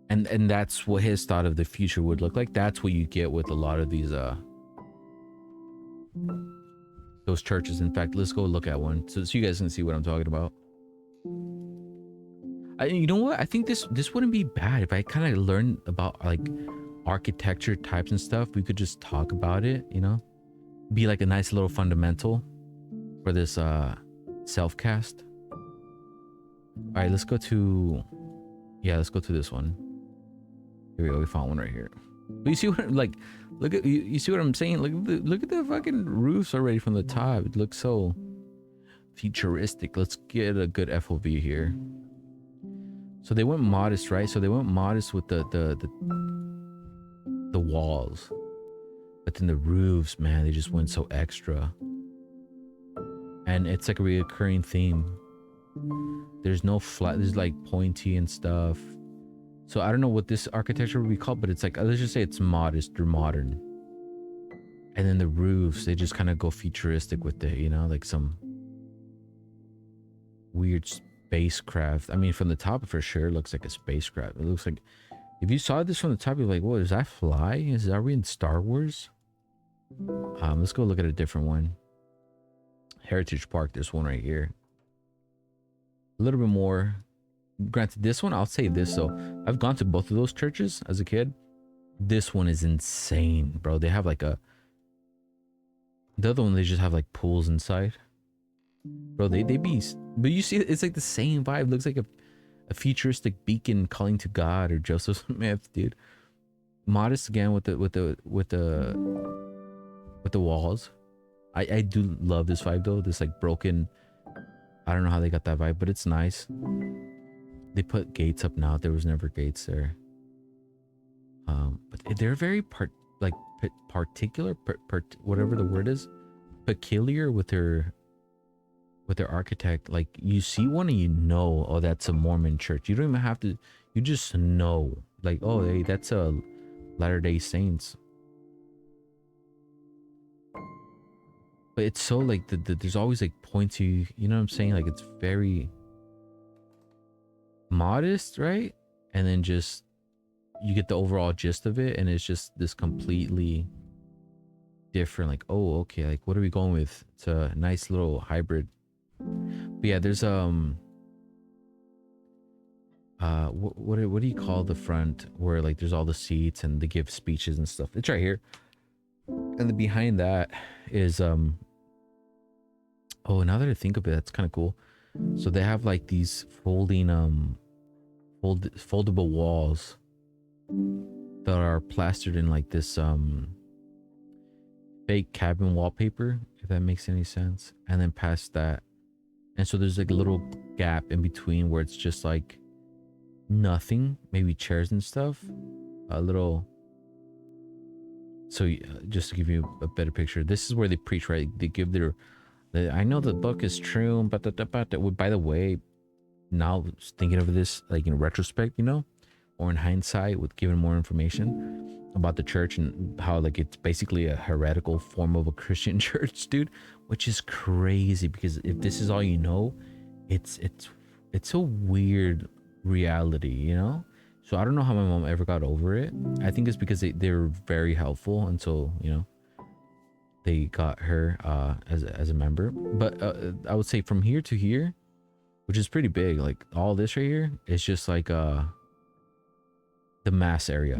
And that's what his thought of the future would look like. That's what you get with a lot of these those churches. In fact, let's go look at one so you guys can see what I'm talking about. You know what? I think this wouldn't be bad if I kind of learned about like architecture types and stuff. We could just talk about it, you know? Be like a nice little fundamental for this self cast. All right, let's go to let's go to this one. Here we go. We found one right here. But you see what like look at you see what I'm saying? Look at the fucking roofs already from the top. It looks so futuristic. Let's get a good FOV here. So they went modest, right? So they went modest with the walls, but then the roofs, man, they just went so extra. And it's like a reoccurring theme. There's no flat. There's like pointy and stuff. So I don't know what this architecture would be called, but it's like, let's just say it's modest or modern. And then the roofs, they just kind of go futuristic with it, you know, like some weird spacecraft. I mean, from the top for sure, it looks like a spacecraft. It looks like, if you saw this from the top, you're like, what, is that fly? Are we in Star Wars? Let's go look at a different one. Heritage Park, there's one right here. A little bit more. Granted, this one, I'll say this though. I've gone to both of those churches as a kid. This one is insane, bro. They have like the other one, they just have like pools inside. Bro, they be, but you see, it's like the same vibe. Looks like a futuristic beacon calling to God or Joseph Smith, dude. Modest again with the walls. I do love this vibe though. This like broken, I don't know how they got that vibe, but it's nice. They put gates up now. There was never gates there. But they're very particular, whatever the word is, peculiar with their architect. Like you see one and you know, oh, that's a Mormon church. You don't even have to. You just know, like, oh, hey, that's a Latter-day Saints. But it's so like there's always like pointy, you know what I'm saying? Like it's very modest, right? And then just you get the overall gist of it, and it's just this completely different. Like, oh, okay, like what are we going with? It's a nice little hybrid. But yeah, there's what do you call the front where like there's all the seats and they give speeches and stuff? It's right here. And then behind that is oh, now that I think of it, that's kind of cool. So they have like these folding foldable walls that are plastered in like this fake cabin wallpaper, if that makes any sense. And then past that, and so there's like a little gap in between where it's just like nothing, maybe chairs and stuff, a little. So just to give you a better picture, this is where they preach, right? They give I know the book is true, but by the way, now thinking of this like in retrospect, you know, or in hindsight with giving more information about the church and how like it's basically a heretical form of a Christian church, dude, which is crazy because if this is all you know, it's a weird reality, you know? So I don't know how my mom ever got over it. I think it's because they're very helpful, and so, you know, they got her as a member. But I would say from here to here, which is pretty big, like all this right here is just like the mass area.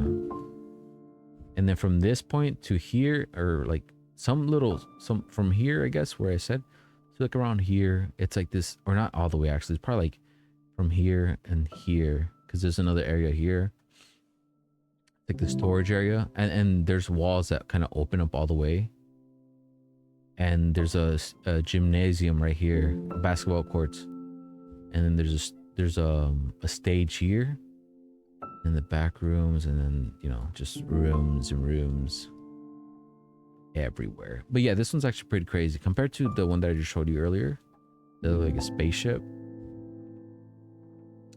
And then from this point to here, or like some from here, I guess, where I said, so like around here, it's like this, or not all the way actually, it's probably like from here and here, because there's another area here, like the storage area, and there's walls that kind of open up all the way. And there's a gymnasium right here, basketball courts, and then there's a stage here, and the back rooms, and then, you know, just rooms and rooms everywhere. But yeah, this one's actually pretty crazy compared to the one that I just showed you earlier. They're like a spaceship.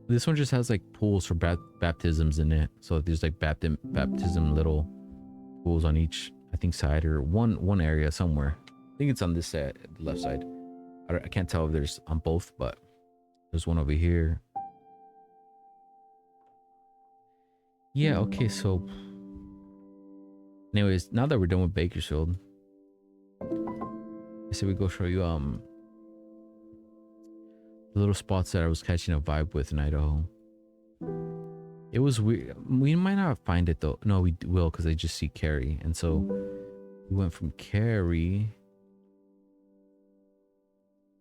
This one just has like pools for baptisms in it. So there's like baptism little pools on each, I think, side, or one area somewhere. I think it's on this side, the left side. I can't tell if there's on both, but there's one over here. Yeah, okay, so anyways, now that we're done with Bakersfield, I said we go show you The little spots that I was catching a vibe with in Idaho. It was weird. We might not find it though. No, we will because I just see Cary. And so we went from Cary.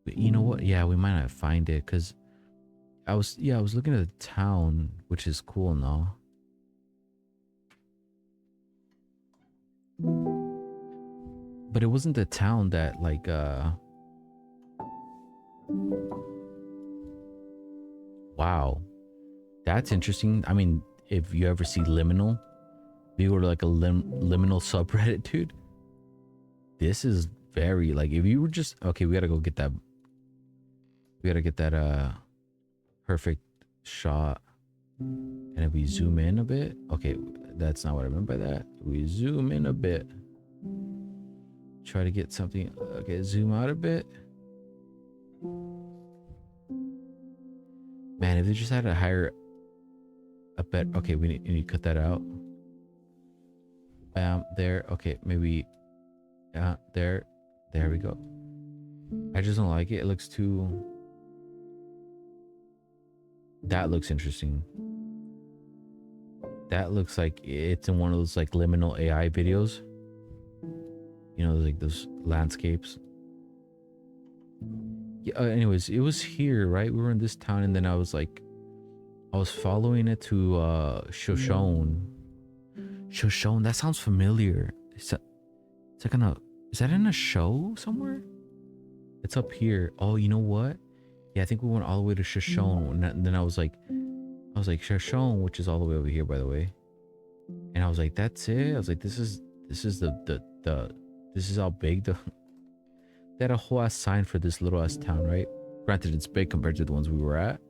But you know what? Yeah, we might not find it because I was looking at the town, which is cool now. But it wasn't the town that like wow. That's interesting. I mean, if you ever see Liminal, if you go to like a Liminal subreddit, dude, this is very like if you were just okay, we gotta go get that. We gotta get that perfect shot. And if we zoom in a bit, okay, that's not what I meant by that. We zoom in a bit. Try to get something. Okay, zoom out a bit. Man, if they just had a higher a bet. Okay, we need to cut that out. Bam, there. Okay, maybe there we go. I just don't like it. It looks too. That looks interesting. That looks like it's in one of those like liminal AI videos. You know, like those landscapes. Yeah, anyways, it was here, right? We were in this town, and then I was following it to Shoshone. Shoshone, that sounds familiar. Is that in a show somewhere? It's up here. Oh, you know what? Yeah, I think we went all the way to Shoshone, and then I was like Shoshone, which is all the way over here, by the way. And I was like, that's it. I was like, this is the this is how big the. They had a whole ass sign for this little ass town, right? Granted, it's big compared to the ones we were at.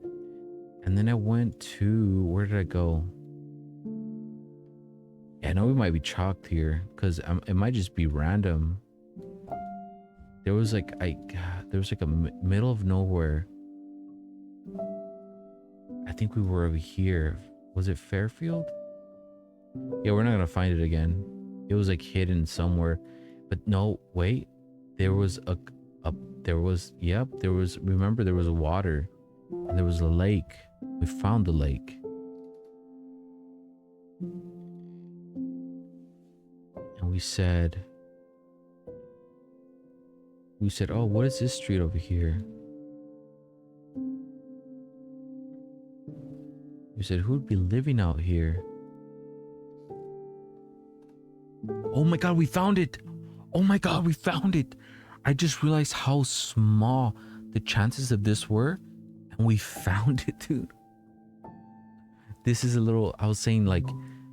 And then I went to, where did I go? Yeah, I know we might be chalked here because it might just be random. There was like a middle of nowhere. I think we were over here. Was it Fairfield? Yeah, we're not gonna find it again. It was like hidden somewhere. But no, wait. There was remember there was a water and there was a lake. We found the lake. And we said, oh, what is this street over here? We said, who'd be living out here? Oh my God, we found it. Oh my God, we found it. I just realized how small the chances of this were. And we found it, dude. This is a little, I was saying like,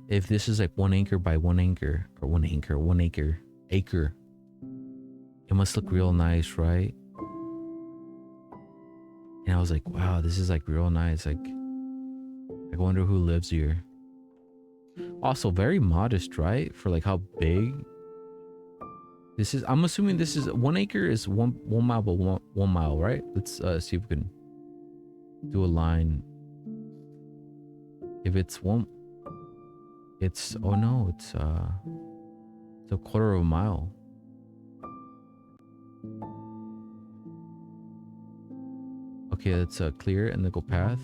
if this is like 1 acre by 1 acre, or 1 acre, it must look real nice, right? And I was like, wow, this is like real nice. Like, I wonder who lives here. Also very modest, right? For like how big this is. I'm assuming this is 1 acre is one mile by one mile, right? Let's see if we can do a line. If it's one, it's, oh no, it's a 1/4 of a mile. Okay, let's clear and then go path.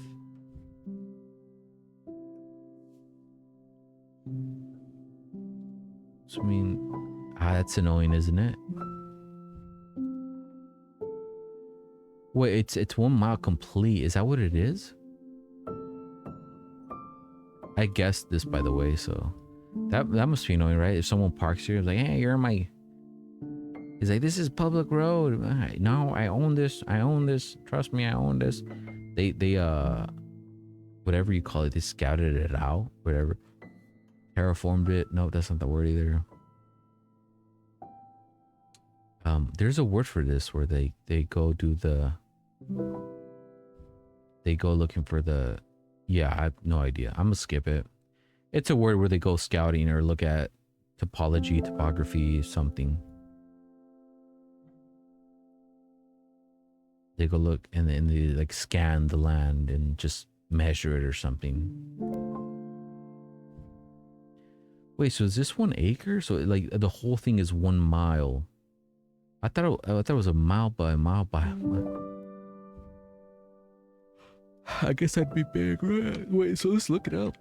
So I mean, that's annoying, isn't it? Wait, it's 1 mile complete. Is that what it is? I guessed this, by the way, so that must be annoying, right? If someone parks here, it's like, hey, you're in my. He's like, this is public road. No, I own this. Trust me, I own this. They whatever you call it, they scouted it out, whatever. Terraformed it. No, that's not the word either. There's a word for this where they go do the. They go looking for the. Yeah, I have no idea. I'm gonna skip it. It's a word where they go scouting or look at topography, something. They go look and then they like scan the land and just measure it or something. Wait, so is this 1 acre? So like the whole thing is 1 mile. I thought it was a mile by a mile by a mile. I guess I'd be big, right? Wait, so let's look it up.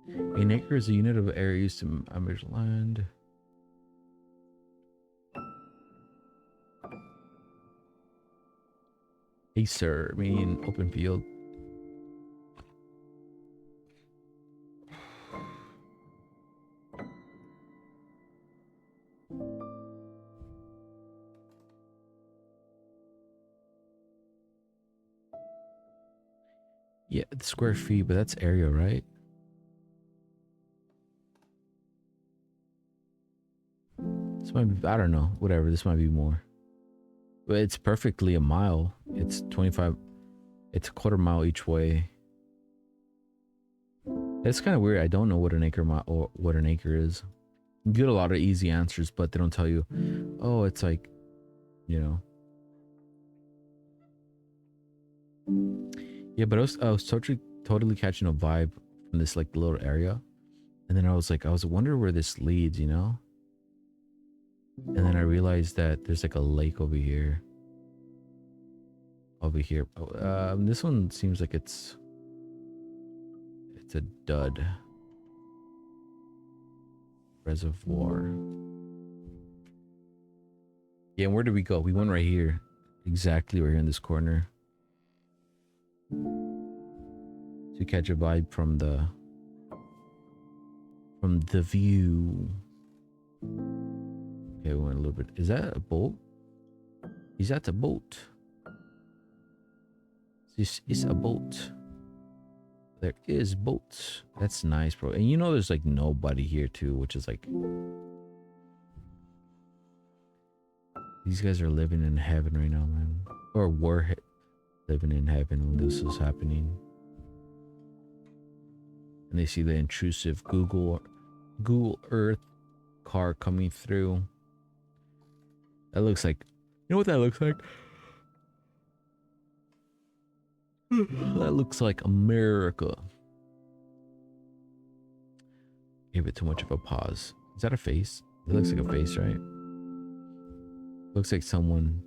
An acre is a unit of area used to measure land. Hey, sir, meaning open field. Yeah, the square feet, but that's area, right? This might be, I don't know, whatever. This might be more. But it's perfectly a mile. It's 25, it's a quarter mile each way. It's kind of weird. I don't know what an acre mile or what an acre is. You get a lot of easy answers, but they don't tell you, oh, it's like, you know. Yeah, but I was totally catching a vibe from this like little area. And then I was wondering where this leads, you know? And then I realized that there's like a lake over here. Over here. Oh, this one seems like it's a dud. Reservoir. Yeah, and where did we go? We went right here. Exactly right here in this corner. To catch a vibe from the view. Okay, we went a little bit. Is that a boat? Is that a boat? This is a boat. There is boats. That's nice, bro. And you know there's like nobody here too, which is like... These guys are living in heaven right now, man. Or were living in heaven when this was happening. And they see the intrusive GooGooEarth car coming through. That looks like... You know what that looks like? That looks like America. Gave it too much of a pause. Is that a face? It looks like a face, right? Looks like someone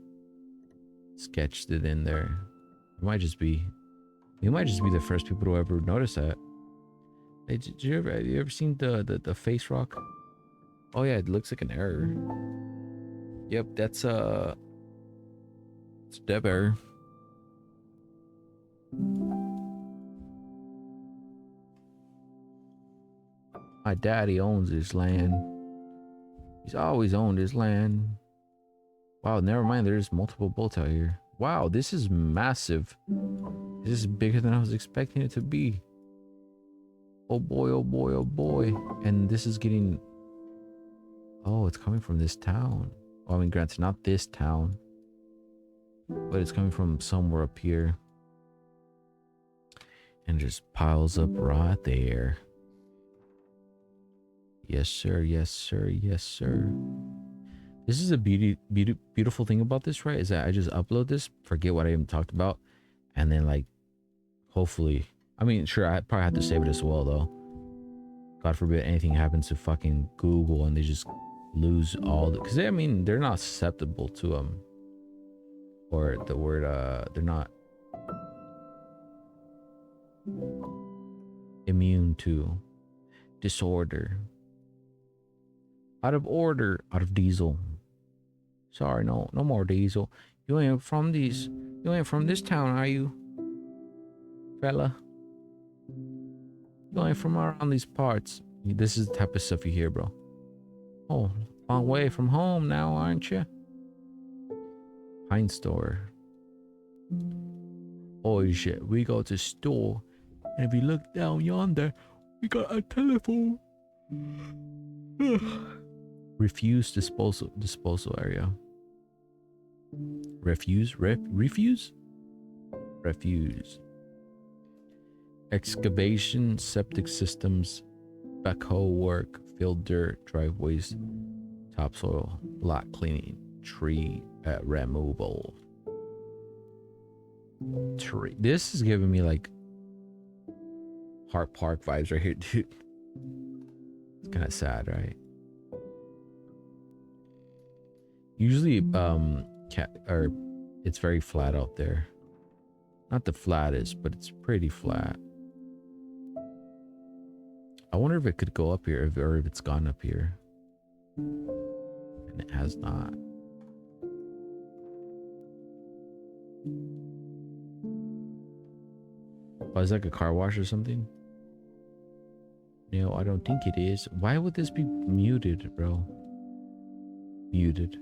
sketched it in there. It might just be... We might just be the first people to ever notice that. Hey, have you ever seen the face rock? Oh yeah, it looks like an error. Yep, that's it's dev error. My daddy owns this land. He's always owned this land. Wow, never mind, there's multiple boats out here. Wow, this is massive. This is bigger than I was expecting it to be. Oh boy, oh boy, oh boy. And this is getting... Oh, it's coming from this town. Well, I mean, granted, not this town. But it's coming from somewhere up here. And just piles up right there. Yes, sir. Yes, sir. Yes, sir. This is a beautiful thing about this, right? Is that I just upload this, forget what I even talked about, and then like, hopefully, I mean, sure, I probably have to save it as well, though. God forbid anything happens to fucking Google and they just lose all the, because I mean, they're not susceptible to or the word, they're not immune to disorder. Out of order, out of diesel. Sorry, no more diesel. You ain't from this town, are you, fella? You ain't from around these parts. This is the type of stuff you hear, bro. Oh, long way from home now, aren't you? Pine store. Oh shit, we go to store, and if you look down yonder, we got a telephone. Refuse disposal area. Refuse. Excavation, septic systems, backhoe work, field dirt, driveways, topsoil, lot cleaning, tree removal. Tree. This is giving me like Hart Park vibes right here, dude. It's kind of sad, right? Usually, it's very flat out there. Not the flattest, but it's pretty flat. I wonder if it could go up here, or if it's gone up here. And it has not. Oh, is that like a car wash or something? No, I don't think it is. Why would this be muted, bro? Muted.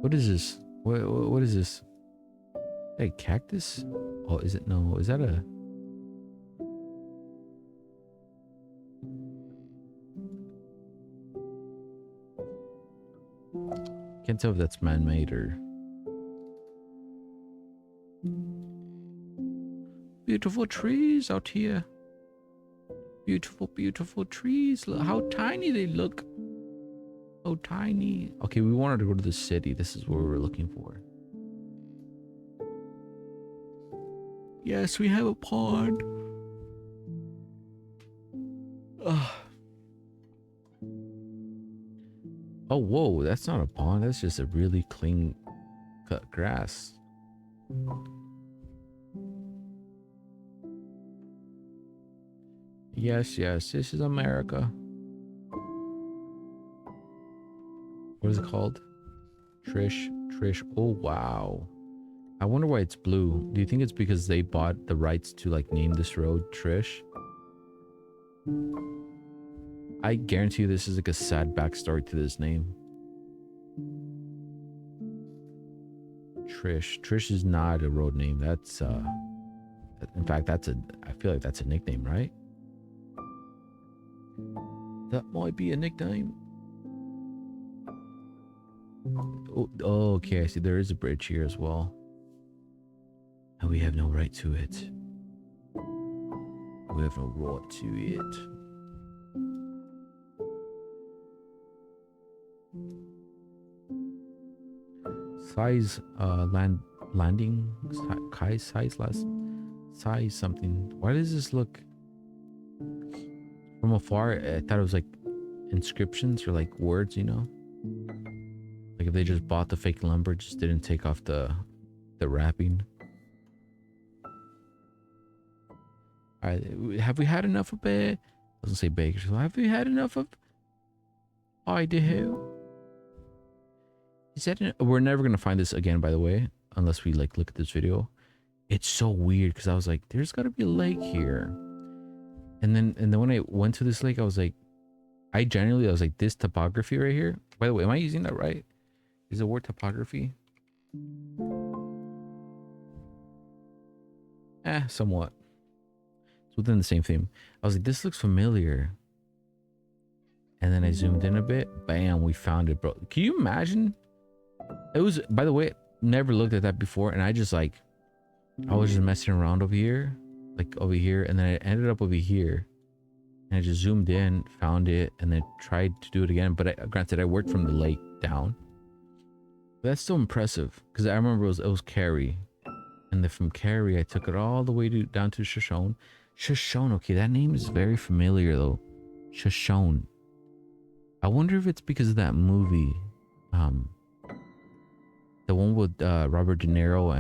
What is this? What is this? Hey, cactus? Oh, is it? No, is that a... Can't tell if that's man-made or... Beautiful trees out here. Beautiful, beautiful trees. Look how tiny they look. So tiny. Okay, we wanted to go to the city. This is what we were looking for. Yes, we have a pond. Ugh. Oh, whoa, that's not a pond. That's just a really clean cut grass. Yes, yes, this is America. What is it called? Trish. Oh, wow. I wonder why it's blue. Do you think it's because they bought the rights to like name this road Trish? I guarantee you this is like a sad backstory to this name. Trish is not a road name. That's in fact, I feel like that's a nickname, right? That might be a nickname. Oh, okay, I see there is a bridge here as well. And we have no right to it. We have no right to it. Size landing size something. Why does this look from afar? I thought it was like inscriptions or like words, you know, like if they just bought the fake lumber, just didn't take off the wrapping. All right, have we had enough of it? Doesn't say bakers. Have we had enough of Idaho? Is that we're never gonna find this again, by the way, unless we like look at this video. It's so weird because I was like, there's gotta be a lake here. And then when I went to this lake, I was like, I was like, this topography right here. By the way, am I using that right? Is the word topography? Somewhat. It's within the same theme. I was like, this looks familiar. And then I zoomed in a bit. Bam, we found it, bro. Can you imagine? It was, by the way, never looked at that before. And I was just messing around over here. Like over here. And then I ended up over here. And I just zoomed in, found it, and then tried to do it again. But granted, I worked from the lake down. But that's still impressive. Because I remember it was Cary. And then from Cary, I took it all the way down to Shoshone. Shoshone, okay, that name is very familiar though. Shoshone. I wonder if it's because of that movie. The one with Robert De Niro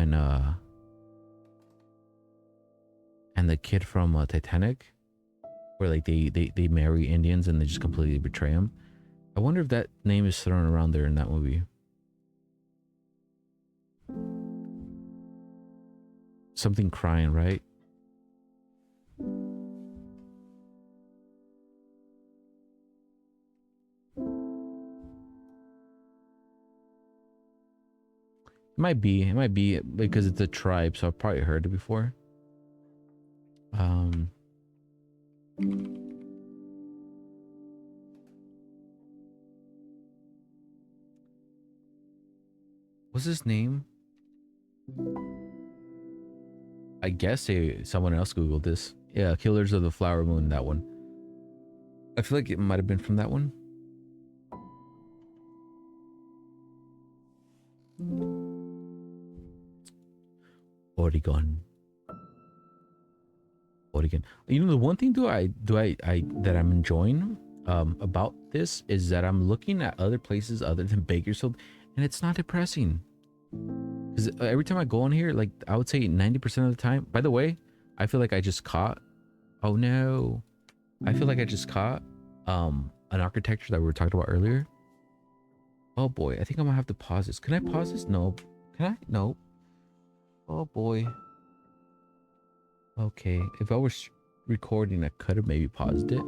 and the kid from Titanic. Where like they marry Indians and they just completely betray them. I wonder if that name is thrown around there in that movie. Something crying, right? It might be because it's a tribe, so I've probably heard it before. What's his name? I guess someone else Googled this. Yeah, Killers of the Flower Moon, that one. I feel like it might have been from that one. upload again. You know, the one thing I that I'm enjoying about this is that I'm looking at other places other than Bakersfield, and it's not depressing. Because every time I go on here, like I would say 90% of the time. By the way, I feel like I just caught. Oh no, I feel like I just caught an architecture that we were talking about earlier. Oh boy, I think I'm gonna have to pause this. Can I pause this? No. Can I? No. Oh boy. Okay, if I was recording, I could have maybe paused it.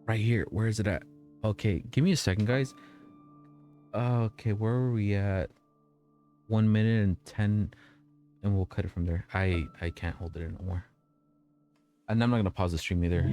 Right here. Where is it at? Okay, give me a second, guys. Okay, where are we at? 1 minute and 10, and we'll cut it from there. I can't hold it in no more. And I'm not gonna pause the stream either.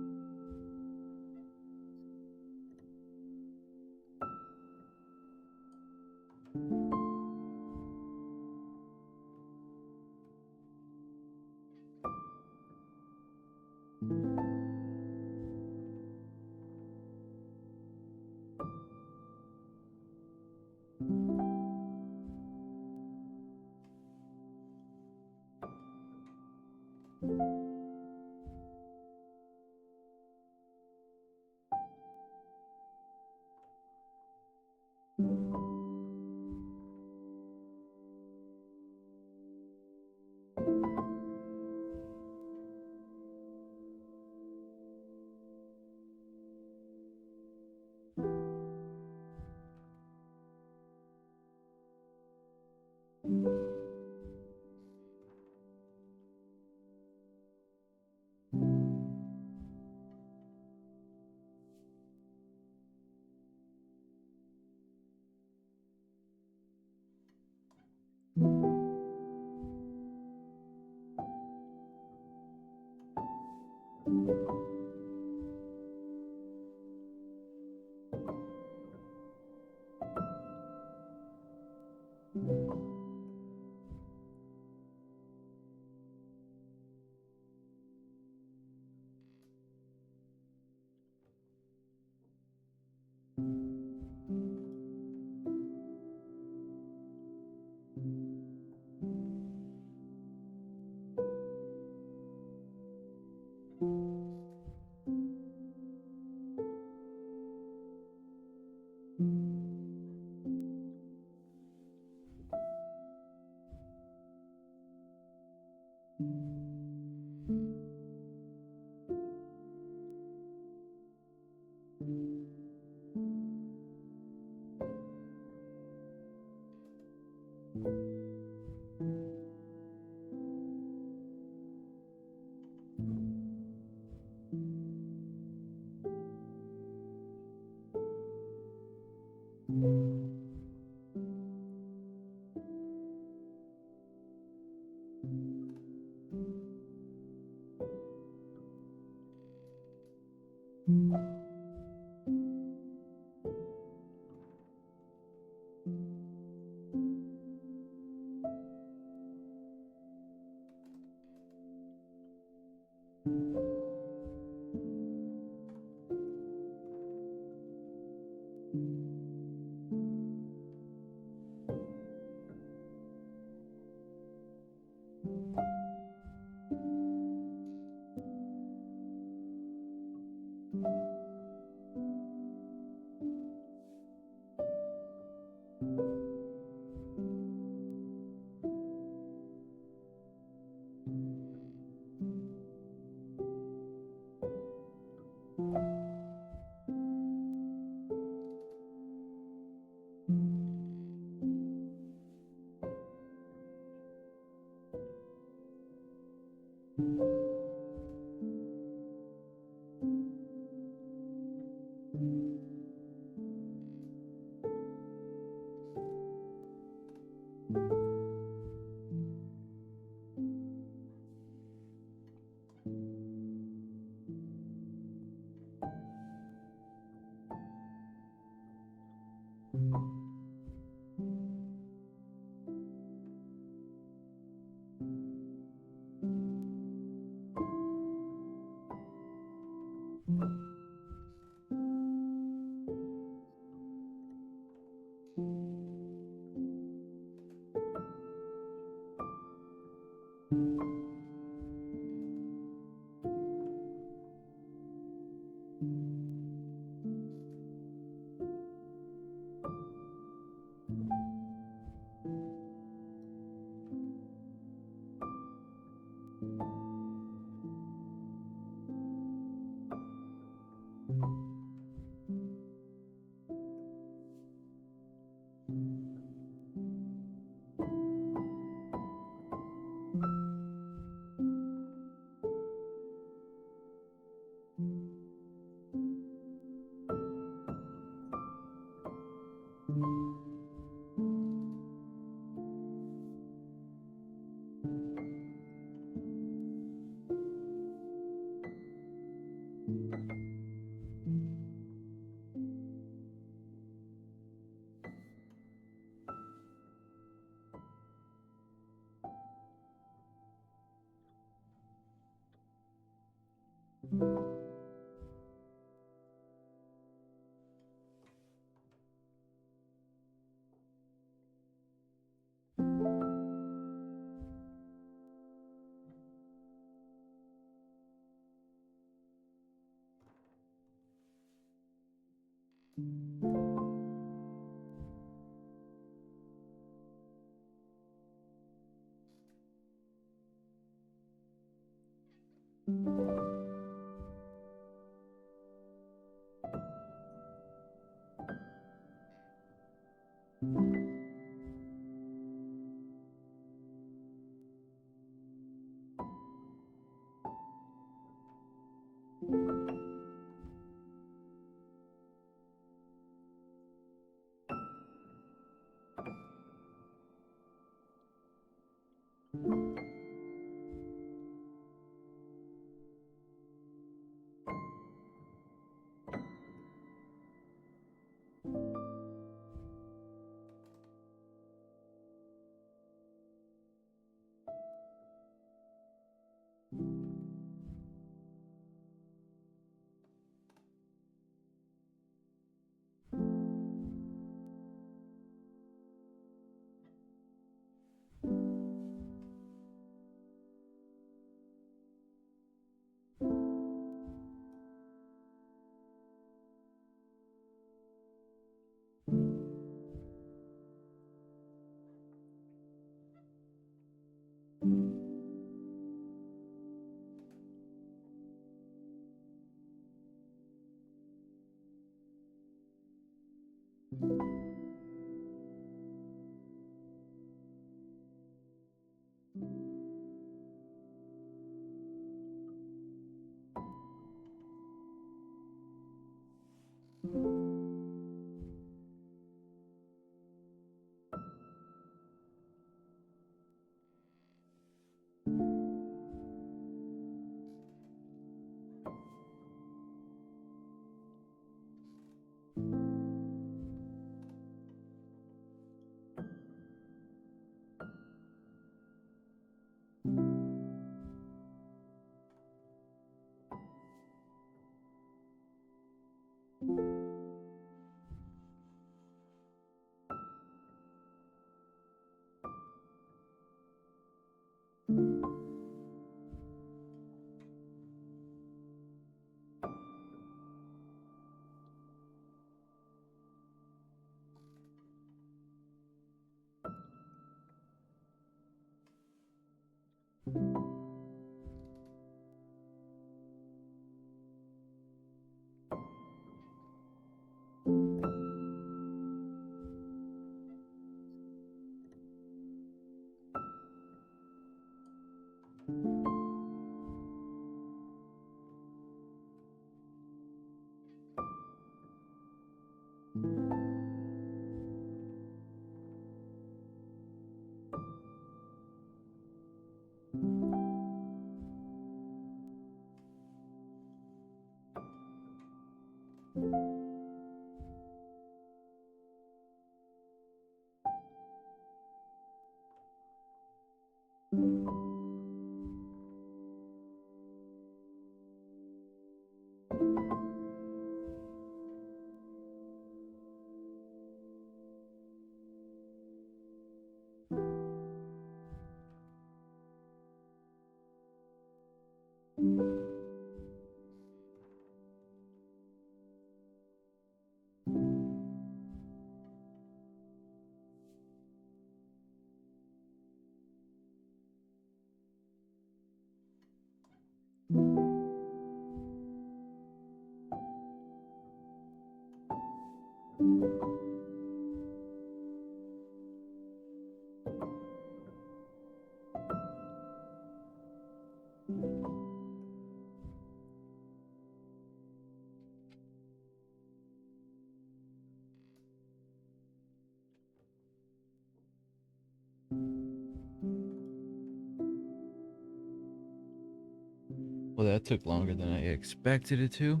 Well, that took longer than I expected it to.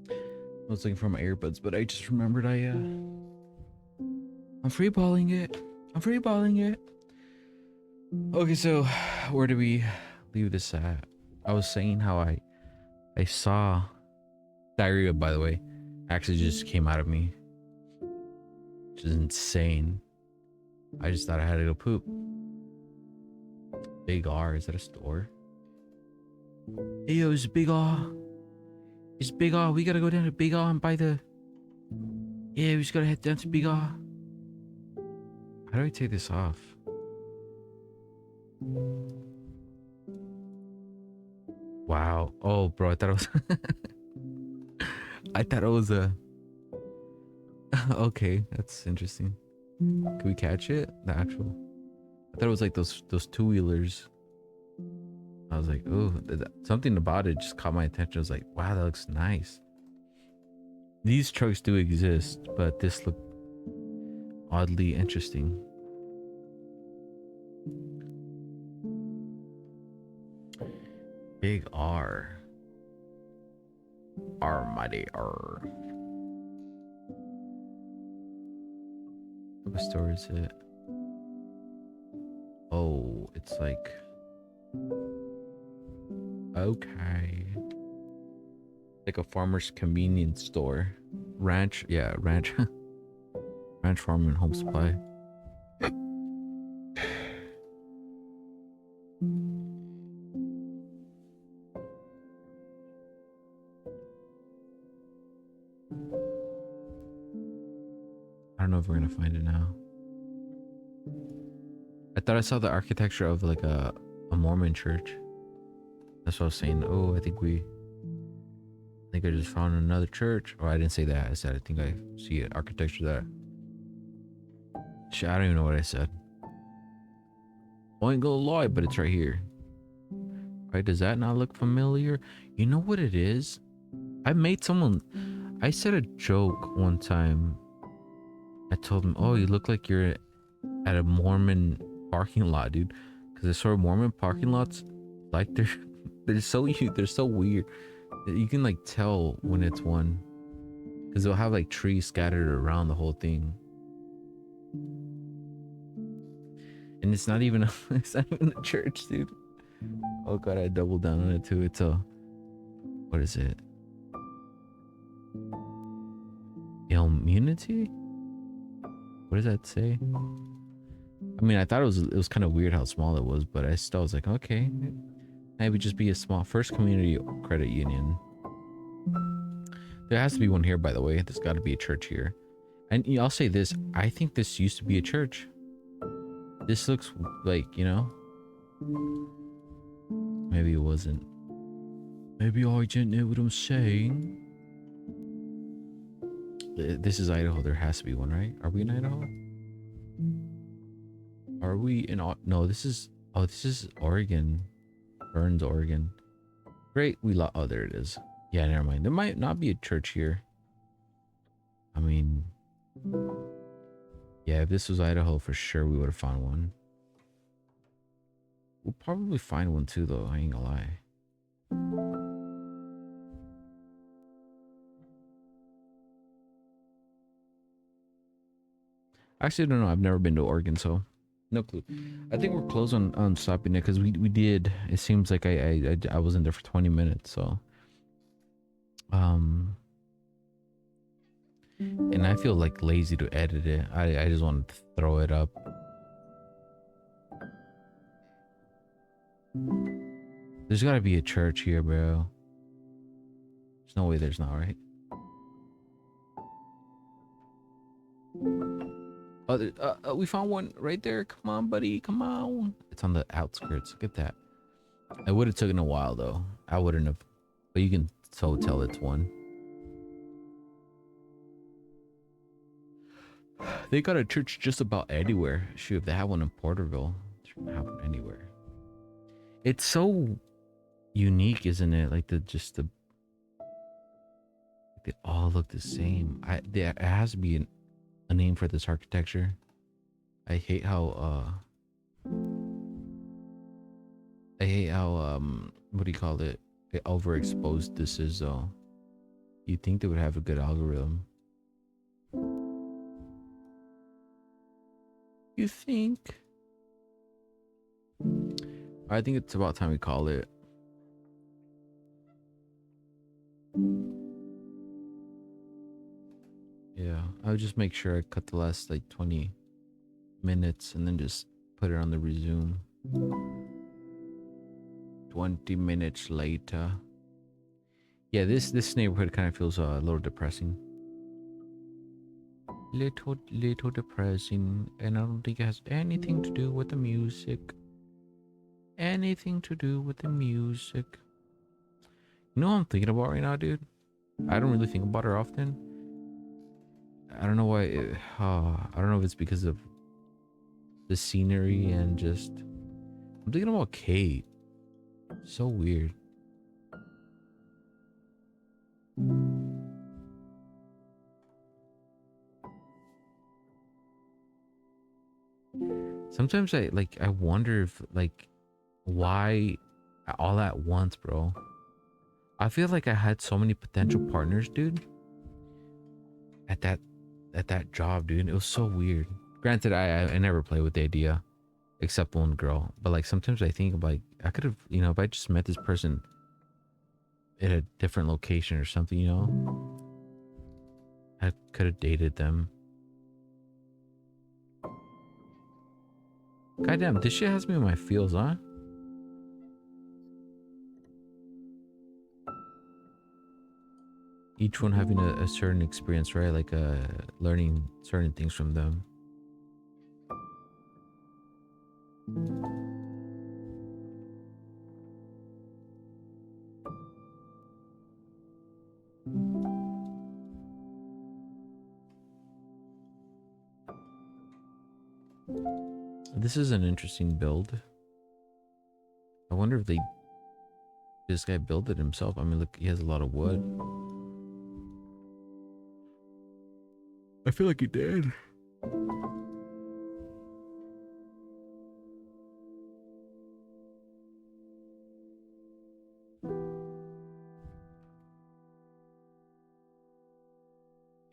I was looking for my earbuds, but I just remembered I'm freeballing it. I'm freeballing it. Okay, so where do we leave this at? I was saying how I saw diarrhea, by the way, actually just came out of me, which is insane. I just thought I had to go poop. Big R, is that a store? Hey, yo, it's Big R. It's Big R. We gotta go down to Big R and buy the... Yeah, we just gotta head down to Big R. How do I take this off? Wow. Oh, bro, I thought it was... I thought it was a... Okay, that's interesting. Can we catch it? The actual... I thought it was like those two-wheelers. I was like, oh, something about it just caught my attention. I was like, wow, that looks nice. These trucks do exist, but this looked oddly interesting. Big R. Mighty R. What store is it? Oh, it's like... Okay. Like a farmer's convenience store. Ranch, yeah, ranch. Ranch Farm and Home Supply. I don't know if we're gonna find it now. I thought I saw the architecture of like a Mormon church. That's what I was saying. Oh, I think I just found another church. Oh, I didn't say that. I said I think I see an architecture that Shit, I don't even know what I said. I ain't gonna lie, but it's right here. Right? Does that not look familiar? You know what it is? I made someone. I said a joke one time. I told him, "Oh, you look like you're at a Mormon parking lot, dude." Because I saw Mormon parking lots, like they're so weird. You can like tell when it's one, because they'll have like trees scattered around the whole thing, and it's not even it's not even a church, dude. Oh god, I doubled down on it too. It's a, what is it? Immunity? What does that say? I mean, I thought it was kind of weird how small it was, but I still was like, okay, maybe just be a small first community credit union. There has to be one here, by the way. There's got to be a church here. And I'll say this: I think this used to be a church. This looks like, maybe it wasn't. Maybe I didn't know what I'm saying. This is Idaho. There has to be one, right? Are we in Idaho? Are we in? No, this is. Oh, this is Oregon. Burns, Oregon. Great. Oh, there it is. Yeah, never mind. There might not be a church here. I mean, yeah, if this was Idaho, for sure we would have found one. We'll probably find one too, though. I ain't gonna lie. Actually, I don't know. I've never been to Oregon, so no clue. I think we're close on stopping it because we did. It seems like I wasn't there for 20 minutes, so and I feel like lazy to edit it. I just want to throw it up. There's got to be a church here, bro. There's no way there's not, right? We found one right there. Come on, buddy. Come on. It's on the outskirts. Look at that. It would have taken a while, though. I wouldn't have. But you can so tell it's one. They got a church just about anywhere. Shoot, if they have one in Porterville, they can have one anywhere. It's so unique, isn't it? Like they all look the same. There has to be a name for this architecture. I hate how what do you call it? Overexposed this is though. You'd think they would have a good algorithm. You think? I think it's about time we call it. Yeah, I'll just make sure I cut the last like 20 minutes and then just put it on the resume. 20 minutes later. Yeah, this neighborhood kind of feels a little depressing. Little depressing, and I don't think it has anything to do with the music. Anything to do with the music. You know what I'm thinking about right now, dude? I don't really think about her often. I don't know why. I don't know if it's because of the scenery and just. I'm thinking about Kate. So weird. Sometimes I wonder if why all at once, bro. I feel like I had so many potential partners, dude. At that job, dude. It was so weird. Granted, I never played with the idea, except one girl. But like sometimes I think like I could have, if I just met this person at a different location or something, I could have dated them. Goddamn, this shit has me in my feels, huh? Each one having a certain experience, right? Like learning certain things from them. This is an interesting build. I wonder if this guy built it himself. I mean, look, he has a lot of wood. I feel like he did.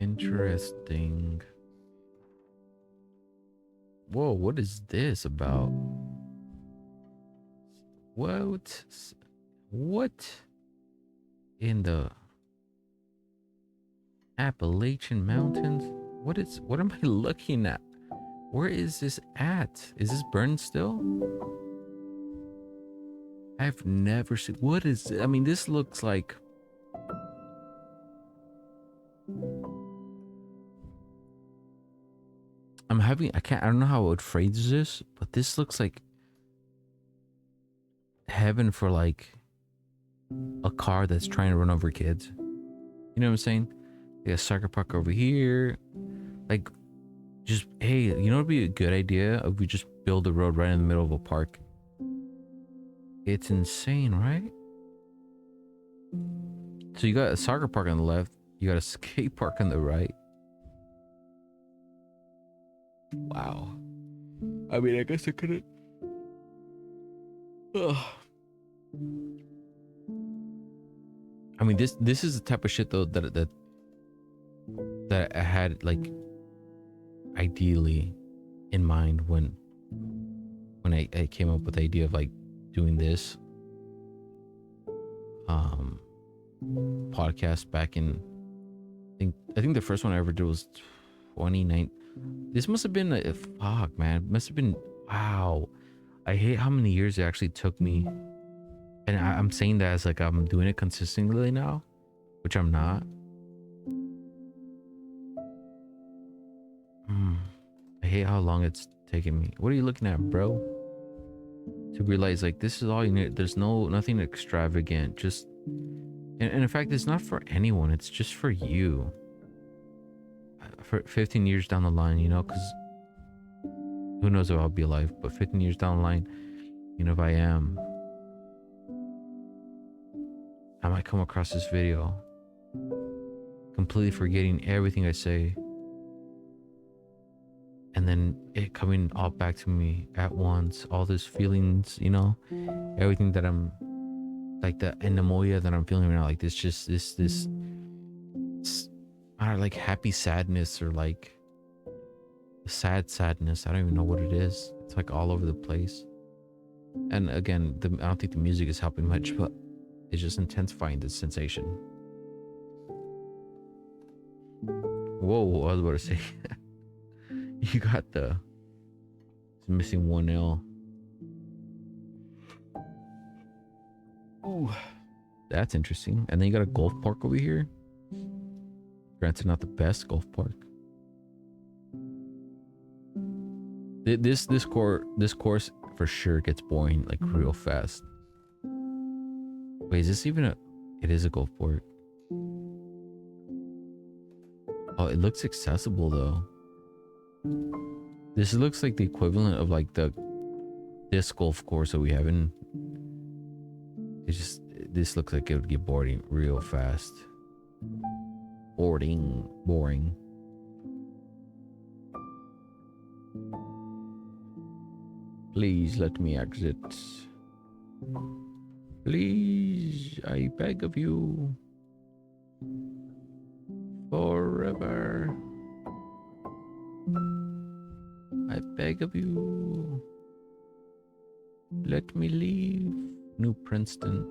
Interesting. Whoa, what is this about? What? What in the Appalachian Mountains? What am I looking at? Where is this at? Is this burned still? I've never seen. What is it? I mean, this looks like. I don't know how I would phrase this, but this looks like heaven for like a car that's trying to run over kids. You know what I'm saying? Like a soccer park over here. Like, just, hey, you know what would be a good idea if we just build a road right in the middle of a park? It's insane, right? So you got a soccer park on the left, you got a skate park on the right. Wow. I mean, I guess I couldn't. Ugh. I mean, this is the type of shit though that I had like ideally in mind when I came up with the idea of like doing this podcast back in I think the first one I ever did was 29. This must have been a fuck, man. Must have been, wow. I hate how many years it actually took me, and I'm saying that as like I'm doing it consistently now, which I'm not. I hate how long it's taken me. What are you looking at, bro? To realize like this is all you need. There's nothing extravagant. Just and in fact, it's not for anyone. It's just for you. For 15 years down the line, you know, because who knows if I'll be alive, but 15 years down the line, you know, if I am, I might come across this video completely forgetting everything I say, and then it coming all back to me at once, all these feelings, you know, everything that I'm like, the anemoia that I'm feeling right now, like this I don't know, like happy sadness or like sad sadness. I don't even know what it is. It's like all over the place. And again, I don't think the music is helping much, but it's just intensifying the sensation. Whoa, I was about to say, you got it's missing one L. Ooh, that's interesting. And then you got a golf park over here. Granted, not the best golf park. This course for sure gets boring like real fast. Wait, is this even it is a golf park. Oh, it looks accessible though. This looks like the equivalent of like this golf course that we have in. This looks like it would get boring real fast. Boring. Please let me exit. Please, I beg of you. Forever. I beg of you. Let me leave New Princeton.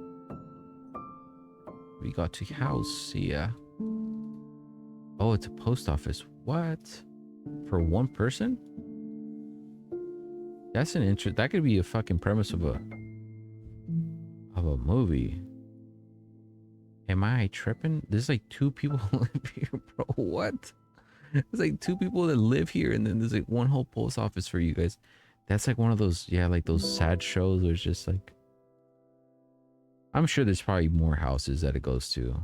We got a house here. Oh, it's a post office. What? For one person? That's an interest. That could be a fucking premise of a movie. Am I tripping? There's like 2 people who live here, bro. What? There's like 2 people that live here, and then there's like one whole post office for you guys. That's like one of those, yeah, like those sad shows where it's just like, I'm sure there's probably more houses that it goes to.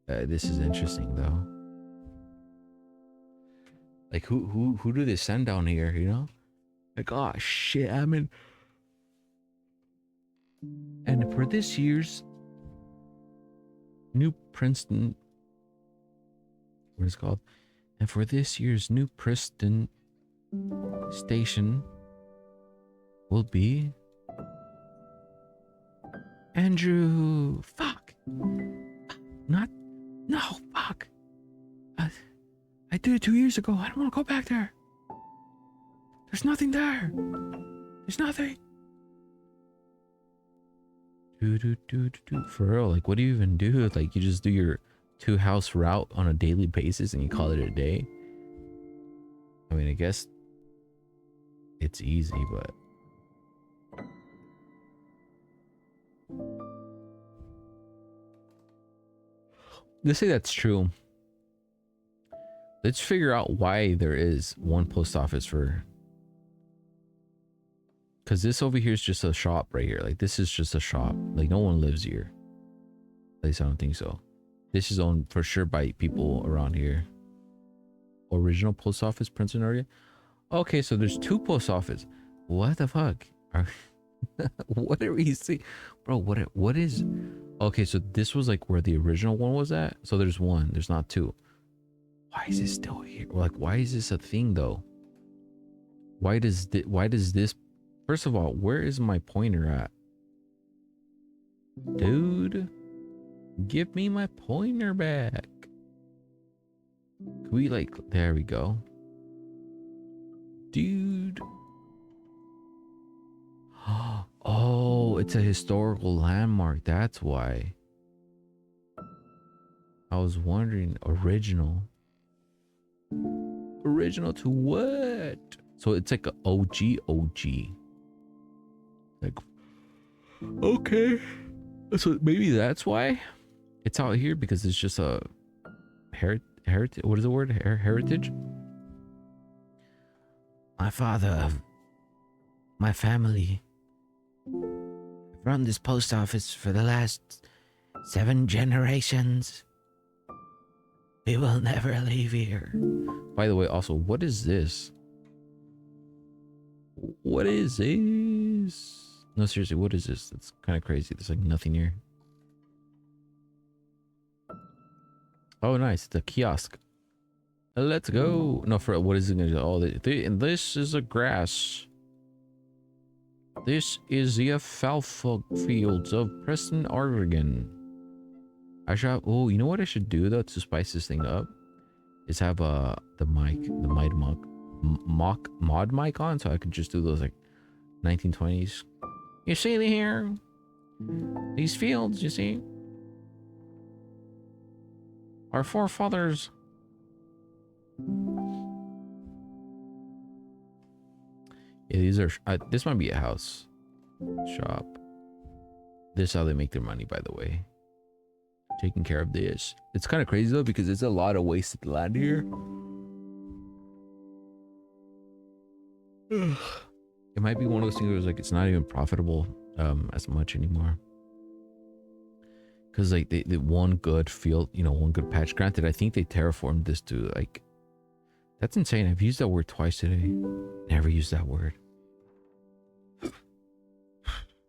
This is interesting though. Like who do they send down here, you know? Like, oh shit, I'm in. And for this year's New Princeton, what is it called? And for this year's New Princeton station will be Andrew. Fuck. Not. No. Fuck. I did it 2 years ago. I don't want to go back there. There's nothing there. There's nothing. For real, like, what do you even do? Like, you just do your 2-house route on a daily basis and you call it a day? I mean, I guess it's easy, but let's say that's true. Let's figure out why there is one post office for, because this over here is just a shop right here. Like, this is just a shop. Like, no one lives here. At least I don't think so. This is owned for sure by people around here. Original post office, Princeton area. Okay, so there's 2 post office. What the fuck? What are we seeing? Bro, what is... Okay, so this was like where the original one was at. So there's 1, there's not 2. Why is this still here? Like, why is this a thing though? Why does this... First of all, where is my pointer at? Dude, give me my pointer back. Can we, like... There we go. Dude. Oh, it's a historical landmark. That's why. I was wondering, original. Original to what? So it's like a OG. Like, okay. So maybe that's why it's out here, because it's just a heritage. What is the word? Heritage? My father, my family, have run this post office for the last 7 generations. We will never leave here. By the way, also, what is this? What is this? No, seriously, what is this? That's kind of crazy. There's like nothing here. Oh, nice. It's a kiosk. Let's go. No, for what is it gonna do? Oh, this is a grass. This is the alfalfa fields of Preston, Oregon. I should have, oh, you know what I should do though to spice this thing up? Is have the mod mic on, so I could just do those like 1920s. You see here? These fields, you see? Our forefathers. Yeah, these are, this might be a house shop. This is how they make their money, by the way. Taking care of this. It's kind of crazy though, because there's a lot of wasted land here. It might be one of those things where it's like it's not even profitable as much anymore. Because like the one good field, you know, one good patch. Granted, I think they terraformed this to like, that's insane. I've used that word twice today. Never used that word.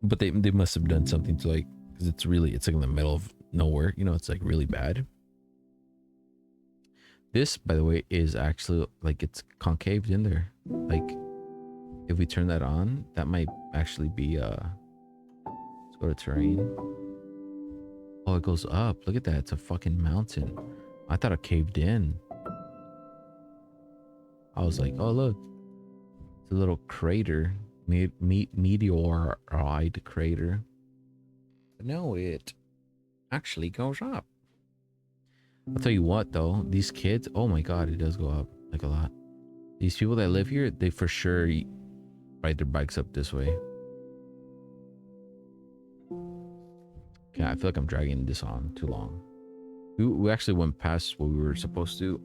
But they must have done something to like, because it's like in the middle of nowhere, you know, it's like really bad. This, by the way, is actually like it's concaved in there. Like if we turn that on, that might actually be let's go to terrain. Oh, it goes up. Look at that. It's a fucking mountain. I thought it caved in. I was like, oh look, it's a little crater, meteorite crater. But no, it actually goes up. I'll tell you what though, these kids, oh my god, it does go up like a lot. These people that live here, they for sure ride their bikes up this way. Okay, I feel like I'm dragging this on too long. We actually went past what we were supposed to.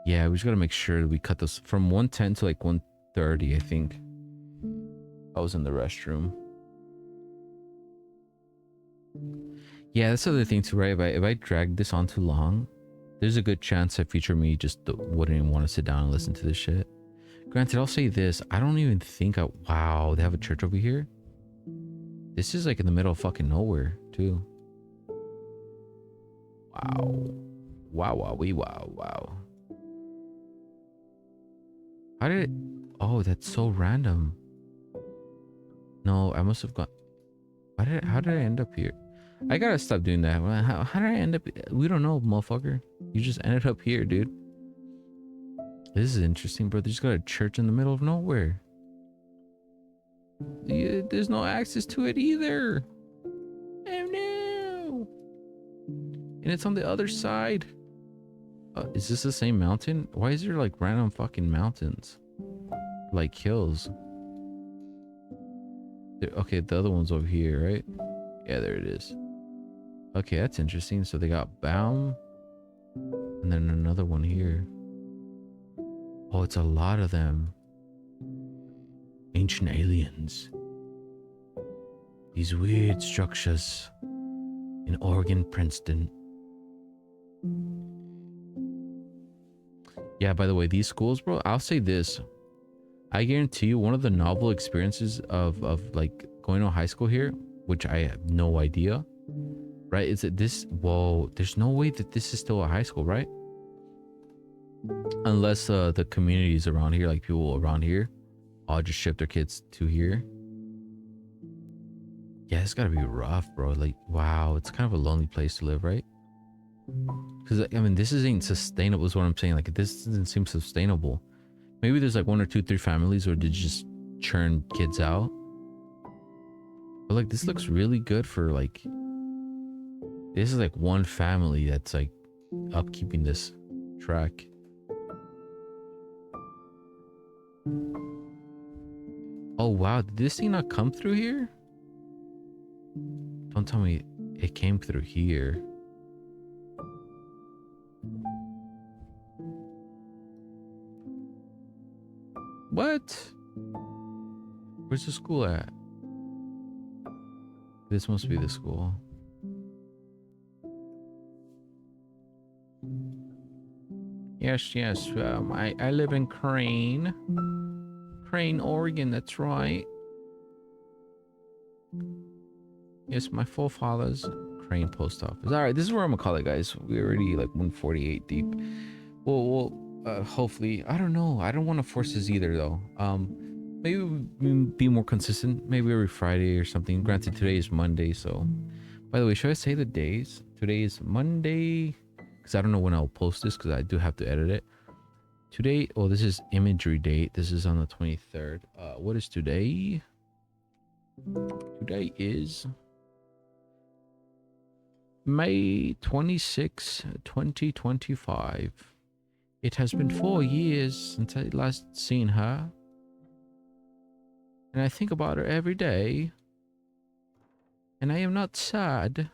Yeah, we just gotta make sure that we cut this from 110 to like 130, I think. I was in the restroom. Yeah, that's the other thing too, right? If I drag this on too long, There's a good chance that future me just wouldn't even want to sit down and listen to this shit. Granted, I'll say this. I don't even think wow, they have a church over here? This is like in the middle of fucking nowhere, too. Wow. Wow, wow, wow, wow. How did it... Oh, that's so random. No, I must have gone... How did I end up here? I gotta stop doing that. How did I end up... We don't know, motherfucker. You just ended up here, dude. This is interesting, bro. They just got a church in the middle of nowhere. There's no access to it either. Oh no. And it's on the other side. Is this the same mountain? Why is there like random fucking mountains? Like hills. Okay, the other one's over here, right? Yeah, there it is. Okay, that's interesting. So they got Baum. And then another one here. Oh, it's a lot of them. Ancient aliens. These weird structures in Oregon, Princeton. Yeah, by the way, these schools, bro, I'll say this. I guarantee you one of the novel experiences of like going to high school here, which I have no idea, right? Is that this, whoa, there's no way that this is still a high school, right? Unless the communities around here, like people around here, all just ship their kids to here. Yeah, it's gotta be rough, bro. Like, wow, it's kind of a lonely place to live, right? Because, I mean, this isn't sustainable is what I'm saying. Like, this doesn't seem sustainable. Maybe there's like 1 or 2, 3 families where they just churn kids out. But like, this looks really good for like, this is like one family that's like upkeeping this track. Oh wow, did this thing not come through here? Don't tell me it came through here. What? Where's the school at? This must be the school. Yes, yes. I live in Crane, Oregon. That's right. Yes, my forefathers. Crane Post Office. All right, this is where I'm gonna call it, guys. We're already like 148 deep. Well, hopefully, I don't know. I don't want to force this either, though. Maybe we be more consistent. Maybe every Friday or something. Granted, today is Monday, so. By the way, should I say the days? Today is Monday, because I don't know when I'll post this, because I do have to edit it. Today, oh, this is imagery date. This is on the 23rd. What is today? Today is May 26, 2025. It has been 4 years since I last seen her. And I think about her every day. And I am not sad.